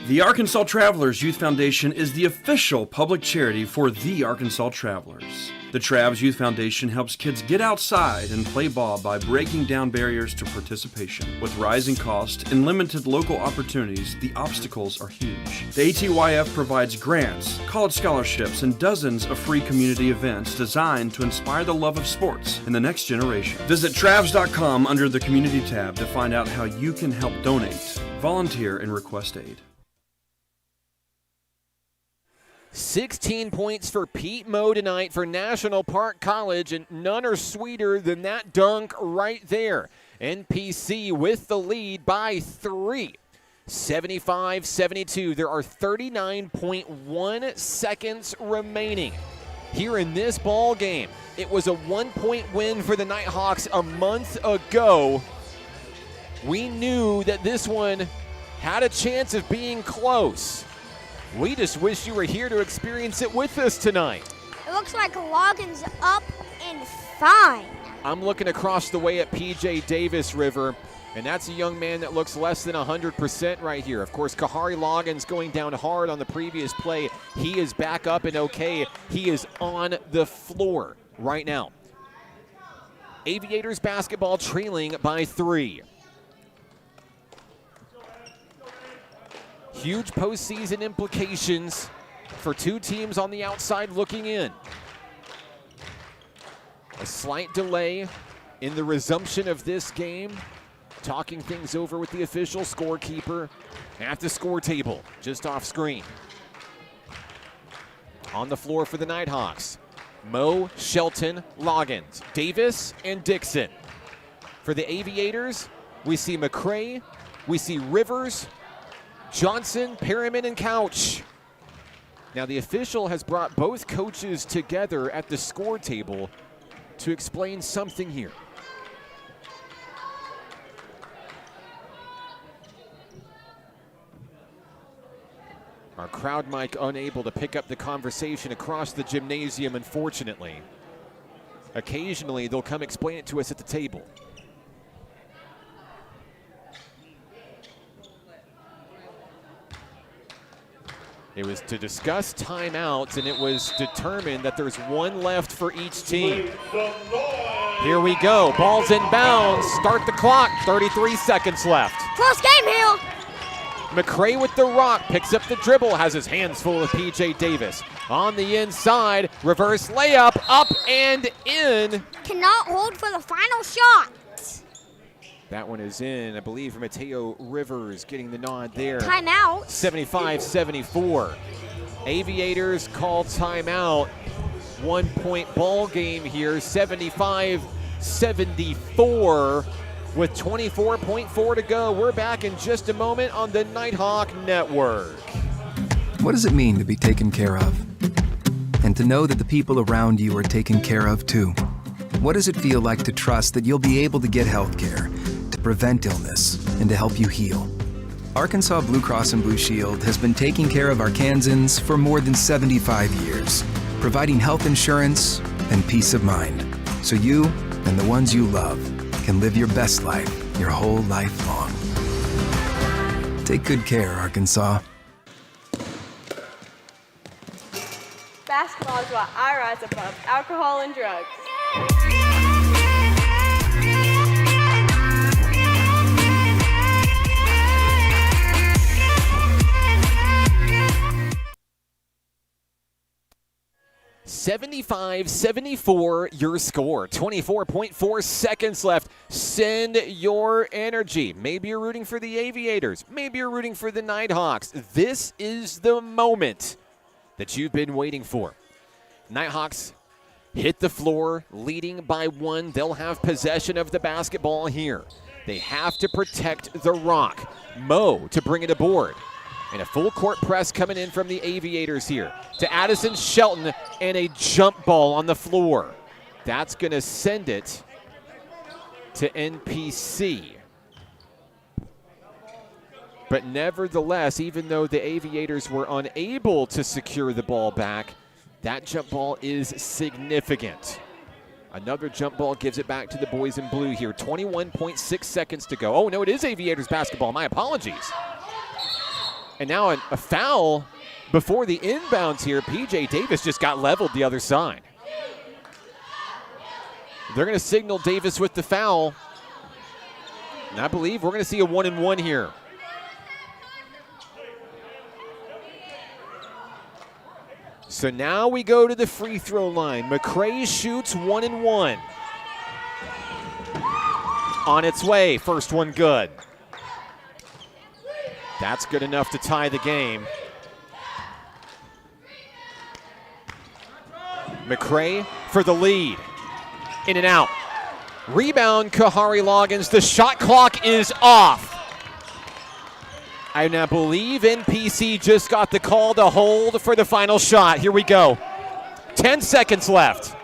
The Arkansas Travelers Youth Foundation is the official public charity for the Arkansas Travelers. The Travs Youth Foundation helps kids get outside and play ball by breaking down barriers to participation. With rising costs and limited local opportunities, the obstacles are huge. The ATYF provides grants, college scholarships, and dozens of free community events designed to inspire the love of sports in the next generation. Visit Travs.com under the Community tab to find out how you can help donate, volunteer, and request aid. 16 points for Pete Moe tonight for National Park College, and none are sweeter than that dunk right there. NPC with the lead by 3. 75-72. There are 39.1 seconds remaining here in this ball game. It was a 1-point win for the Nighthawks a month ago. We knew that this one had a chance of being close. We just wish you were here to experience it with us tonight. It looks like Logan's up and fine. I'm looking across the way at PJ Davis, River, and that's a young man that looks less than 100% right here. Of course, Kahari Loggins going down hard on the previous play. He is back up and okay. He is on the floor right now. Aviators basketball trailing by 3. Huge postseason implications for two teams on the outside looking in. A slight delay in the resumption of this game. Talking things over with the official scorekeeper at the score table, just off screen. On the floor for the Nighthawks, Moe, Shelton, Loggins, Davis, and Dixon. For the Aviators, we see McCray, we see Rivers, Johnson, Perriman, and Couch. Now the official has brought both coaches together at the score table to explain something here. Our crowd mic unable to pick up the conversation across the gymnasium, unfortunately. Occasionally they'll come explain it to us at the table. It was to discuss timeouts, and it was determined that there's one left for each team. Here we go. Ball's in bounds. Start the clock. 33 seconds left. Close game, Hill. McCray with the rock. Picks up the dribble. Has his hands full with PJ Davis. On the inside. Reverse layup. Up and in. Cannot hold for the final shot. That one is in, I believe, Mateo Rivers getting the nod there. Timeout. 75-74. Aviators call timeout. 1-point ball game here, 75-74 with 24.4 to go. We're back in just a moment on the Nighthawk Network. What does it mean to be taken care of? And to know that the people around you are taken care of too? What does it feel like to trust that you'll be able to get health care, to prevent illness, and to help you heal? Arkansas Blue Cross and Blue Shield has been taking care of Arkansans for more than 75 years, providing health insurance and peace of mind, so you and the ones you love can live your best life your whole life long. Take good care, Arkansas. Basketball is why I rise above alcohol and drugs. 75-74 your score. 24.4 seconds left. Send your energy. Maybe you're rooting for the Aviators. Maybe you're rooting for the Nighthawks. This is the moment that you've been waiting for. Nighthawks hit the floor, leading by 1. They'll have possession of the basketball here. They have to protect the rock. Moe to bring it aboard. And a full court press coming in from the Aviators here to Addison Shelton, and a jump ball on the floor. That's going to send it to NPC. But nevertheless, even though the Aviators were unable to secure the ball back, that jump ball is significant. Another jump ball gives it back to the boys in blue here. 21.6 seconds to go. Oh, no, it is Aviators basketball. My apologies. And now a foul before the inbounds here. P.J. Davis just got leveled the other side. They're going to signal Davis with the foul. And I believe we're going to see a 1-and-1 here. So now we go to the free throw line. McCray shoots 1-and-1. On its way, first one good. That's good enough to tie the game. McCray for the lead. In and out. Rebound, Kahari Loggins. The shot clock is off. I now believe NPC just got the call to hold for the final shot. Here we go. 10 seconds left.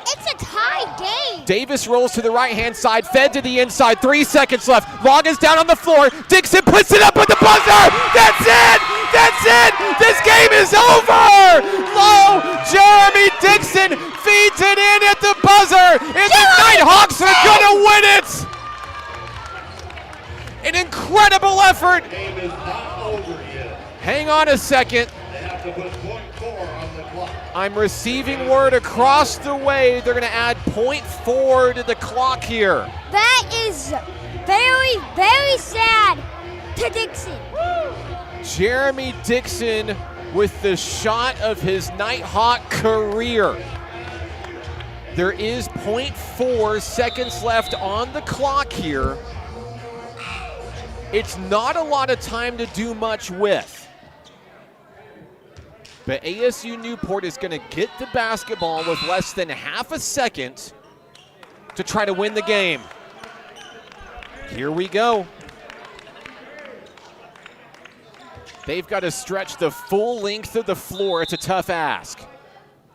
It's a tie game. Davis rolls to the right-hand side, fed to the inside. 3 seconds left. Loggins down on the floor. Dixon puts it up with the buzzer. That's it. That's it. This game is over. Low. Jeremy Dixon feeds it in at the buzzer. And the Nighthawks are going to win it. An incredible effort. Game is not over yet. Hang on a second. They have to put .4 on the clock. I'm receiving word across the way. They're going to add .4 to the clock here. That is very, very sad to Dixon. Jeremy Dixon with the shot of his Nighthawk career. There is .4 seconds left on the clock here. It's not a lot of time to do much with. But ASU-Newport is going to get the basketball with less than half a second to try to win the game. Here we go. They've got to stretch the full length of the floor. It's a tough ask.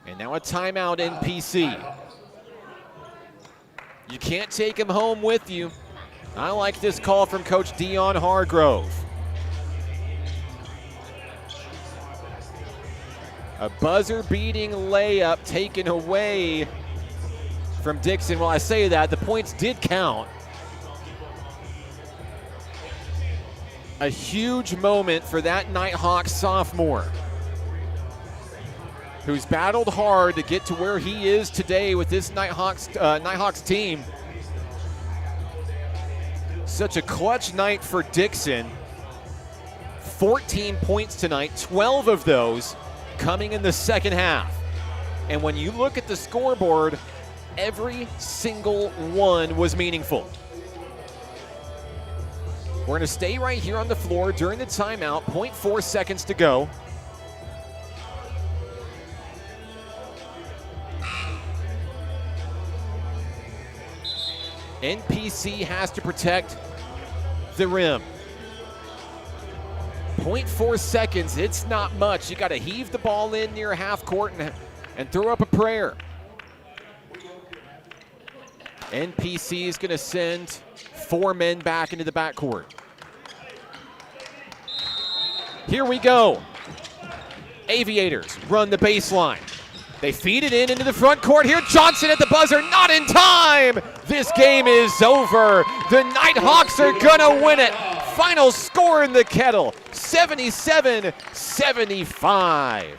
And now a timeout NPC. You can't take him home with you. I like this call from Coach Dion Hargrove. A buzzer-beating layup taken away from Dixon. Well, I say that, the points did count. A huge moment for that Nighthawk sophomore, who's battled hard to get to where he is today with this Nighthawks team. Such a clutch night for Dixon. 14 points tonight, 12 of those coming in the second half. And when you look at the scoreboard, every single one was meaningful. We're going to stay right here on the floor during the timeout. 0.4 seconds to go. NPC has to protect the rim. 0.4 seconds, it's not much. You got to heave the ball in near half court and throw up a prayer. NPC is going to send 4 men back into the backcourt. Here we go. Aviators run the baseline. They feed it into the front court here. Johnson at the buzzer, not in time. This game is over. The Nighthawks are gonna win it. Final score in the Kettle, 77-75.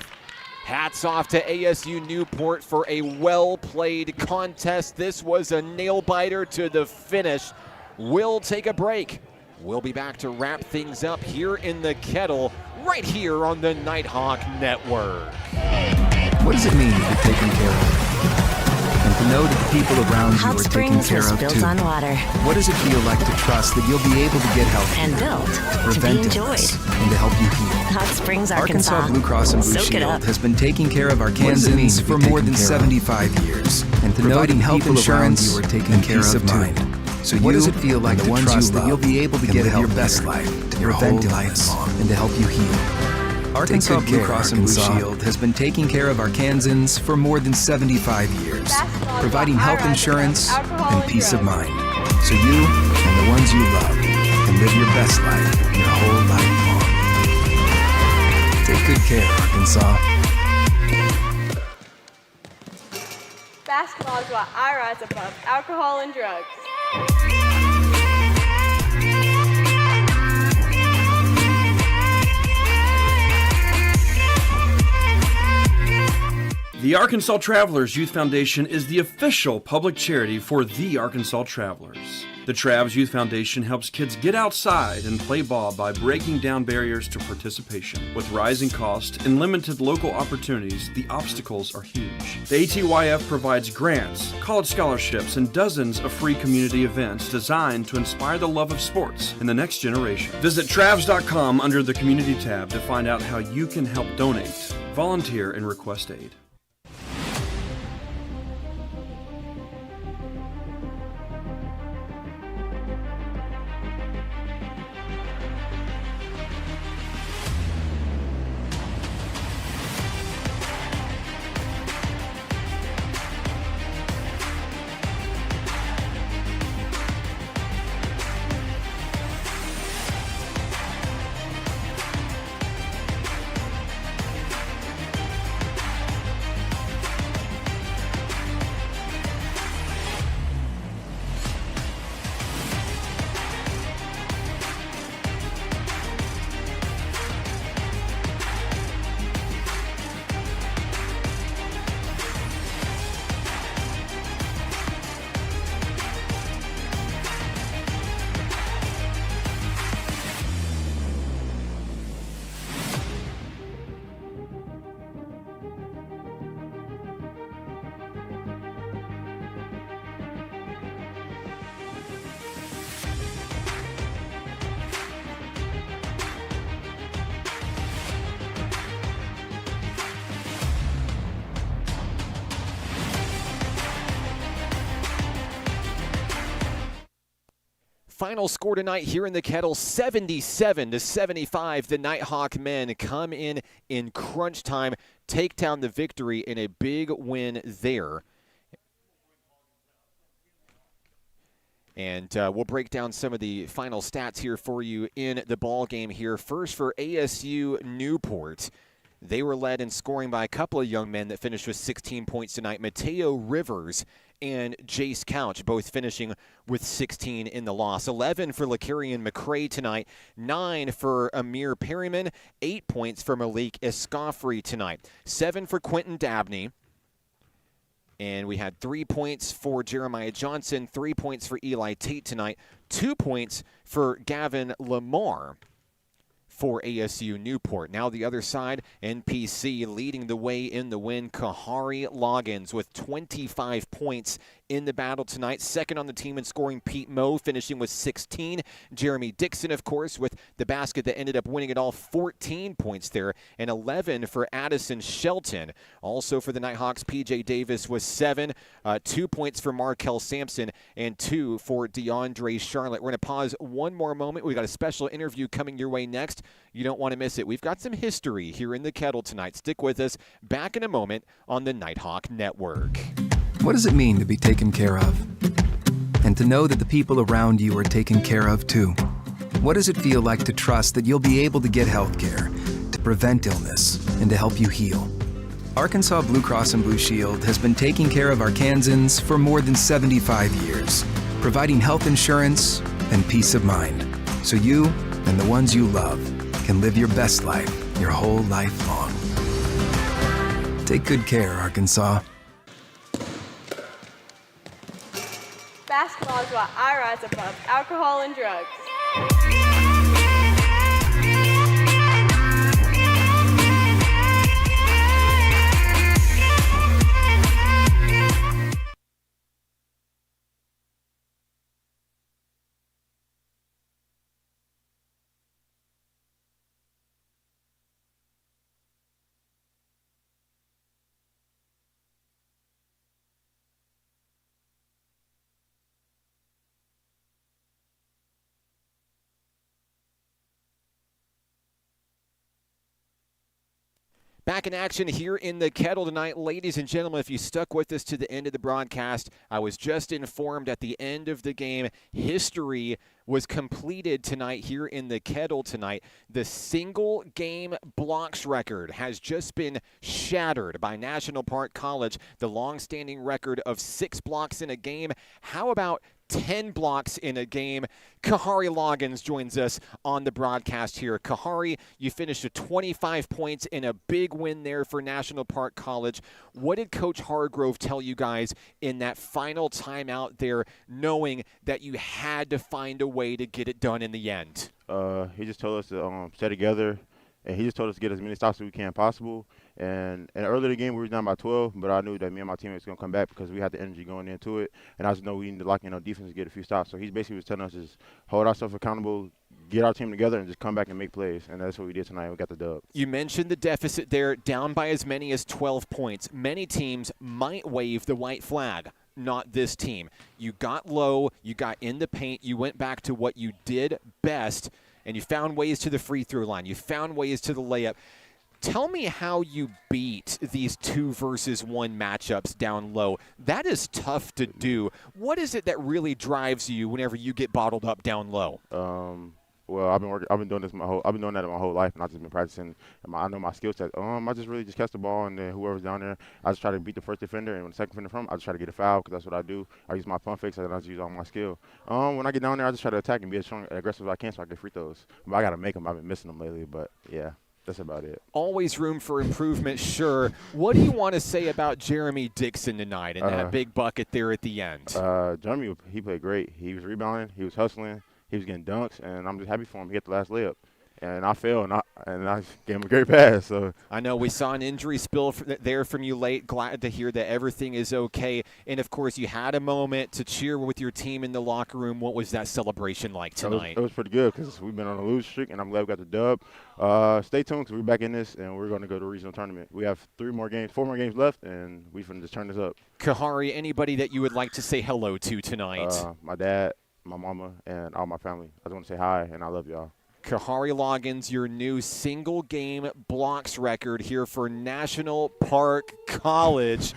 Hats off to ASU-Newport for a well-played contest. This was a nail-biter to the finish. We'll take a break. We'll be back to wrap things up here in the Kettle, right here on the Nighthawk Network. What does it mean to be taken care of? And to know that the people around you Hot are taken Springs care was of built too. on water What does it feel like to trust that you'll be able to get help and built to to prevent be enjoyed. illness and to help you heal? Hot Springs, Arkansas. Arkansas Blue Cross and Blue Soak it Shield up. has been taking care of Arkansans for more than 75 years, and to know that health insurance you are taken care of too. So what does it feel like to trust that you'll be able to get your best life to prevent illness and to help you heal? Arkansas Blue Cross and Blue Shield has been taking care of Arkansans for more than 75 years, providing health insurance and peace of mind, so you and the ones you love can live your best life your whole life long. Take good care, Arkansas. Basketball is why I rise above alcohol and drugs. The Arkansas Travelers Youth Foundation is the official public charity for the Arkansas Travelers. The Travs Youth Foundation helps kids get outside and play ball by breaking down barriers to participation. With rising costs and limited local opportunities, the obstacles are huge. The ATYF provides grants, college scholarships, and dozens of free community events designed to inspire the love of sports in the next generation. Visit Travs.com under the Community tab to find out how you can help donate, volunteer, and request aid. Final score tonight here in the Kettle, 77-75. The Nighthawk men come in crunch time, take down the victory in a big win there. And we'll break down some of the final stats here for you in the ball game here. First for ASU-Newport. They were led in scoring by a couple of young men that finished with 16 points tonight. Mateo Rivers and Jace Couch, both finishing with 16 in the loss. 11 for Lakarian McCray tonight. 9 for Amir Perryman. 8 points for Malik Escoffrey tonight. 7 for Quentin Dabney. And we had 3 points for Jeremiah Johnson. 3 points for Eli Tate tonight. 2 points for Gavin Lamar for ASU-Newport. Now the other side, NPC leading the way in the win. Kahari Loggins with 25 points in the battle tonight. Second on the team in scoring, Pete Moe finishing with 16. Jeremy Dixon, of course, with the basket that ended up winning it all, 14 points there. And 11 for Addison Shelton. Also for the Nighthawks, PJ Davis was 7. 2 points for Markel Sampson and 2 for DeAndre Charlotte. We're going to pause one more moment. We've got a special interview coming your way next. You don't want to miss it. We've got some history here in the Kettle tonight. Stick with us. Back in a moment on the Nighthawk Network. What does it mean to be taken care of? And to know that the people around you are taken care of too? What does it feel like to trust that you'll be able to get health care, to prevent illness, and to help you heal? Arkansas Blue Cross and Blue Shield has been taking care of Arkansans for more than 75 years, providing health insurance and peace of mind, so you and the ones you love can live your best life your whole life long. Take good care, Arkansas. Basketball is why I rise above alcohol and drugs. Back in action here in the Kettle tonight. Ladies and gentlemen, if you stuck with us to the end of the broadcast, I was just informed at the end of the game, history was completed tonight here in the Kettle tonight. The single game blocks record has just been shattered by National Park College, the long-standing record of 6 blocks in a game. How about 10 blocks in a game. Kahari Loggins joins us on the broadcast here. Kahari, you finished with 25 points in a big win there for National Park College. What did Coach Hargrove tell you guys in that final timeout there, knowing that you had to find a way to get it done in the end? He just told us to stay together, and he just told us to get as many stops as we can possible. And early in the game, we were down by 12, but I knew that me and my teammates were going to come back because we had the energy going into it. And I just know we needed to lock in on defense to get a few stops. So he basically was telling us just hold ourselves accountable, get our team together, and just come back and make plays. And that's what we did tonight. We got the dub. You mentioned the deficit there, down by as many as 12 points. Many teams might wave the white flag. Not this team. You got low, you got in the paint, you went back to what you did best, and you found ways to the free throw line. You found ways to the layup. Tell me how you beat these 2 versus 1 matchups down low. That is tough to do. What is it that really drives you whenever you get bottled up down low? Well, I've been doing that my whole life, and I've just been practicing. I know my skill set. I just really just catch the ball, and then whoever's down there, I just try to beat the first defender, and when the second defender from, I just try to get a foul because that's what I do. I use my pump fakes, and I just use all my skill. When I get down there, I just try to attack and be as strong, aggressive as I can so I can get free throws. But I got to make them. I've been missing them lately, but yeah. That's about it. Always room for improvement, sure. What do you want to say about Jeremy Dixon tonight and that big bucket there at the end? Jeremy, he played great. He was rebounding. He was hustling. He was getting dunks, and I'm just happy for him. He hit the last layup. And I fell, and I gave him a great pass. So I know we saw an injury spill there from you late. Glad to hear that everything is okay. And, of course, you had a moment to cheer with your team in the locker room. What was that celebration like tonight? It was pretty good because we've been on a lose streak, and I'm glad we got the dub. Stay tuned because we're back in this, and we're going to go to a regional tournament. We have 4 more games left, and we're going to just turn this up. Kahari, anybody that you would like to say hello to tonight? My dad, my mama, and all my family. I just want to say hi, and I love y'all. Kahari Loggins, your new single-game blocks record here for National Park College.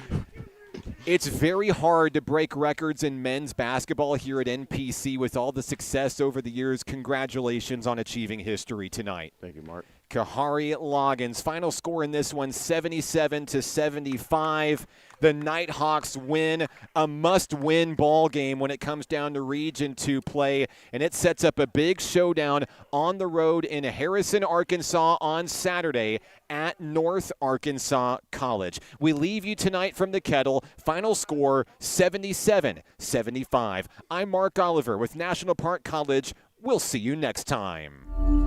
It's very hard to break records in men's basketball here at NPC with all the success over the years. Congratulations on achieving history tonight. Thank you, Mark. Kahari Loggins. Final score in this one, 77-75. The Nighthawks win a must-win ball game when it comes down to Region 2 play, and it sets up a big showdown on the road in Harrison, Arkansas on Saturday at North Arkansas College. We leave you tonight from the Kettle. Final score, 77-75. I'm Mark Oliver with National Park College. We'll see you next time.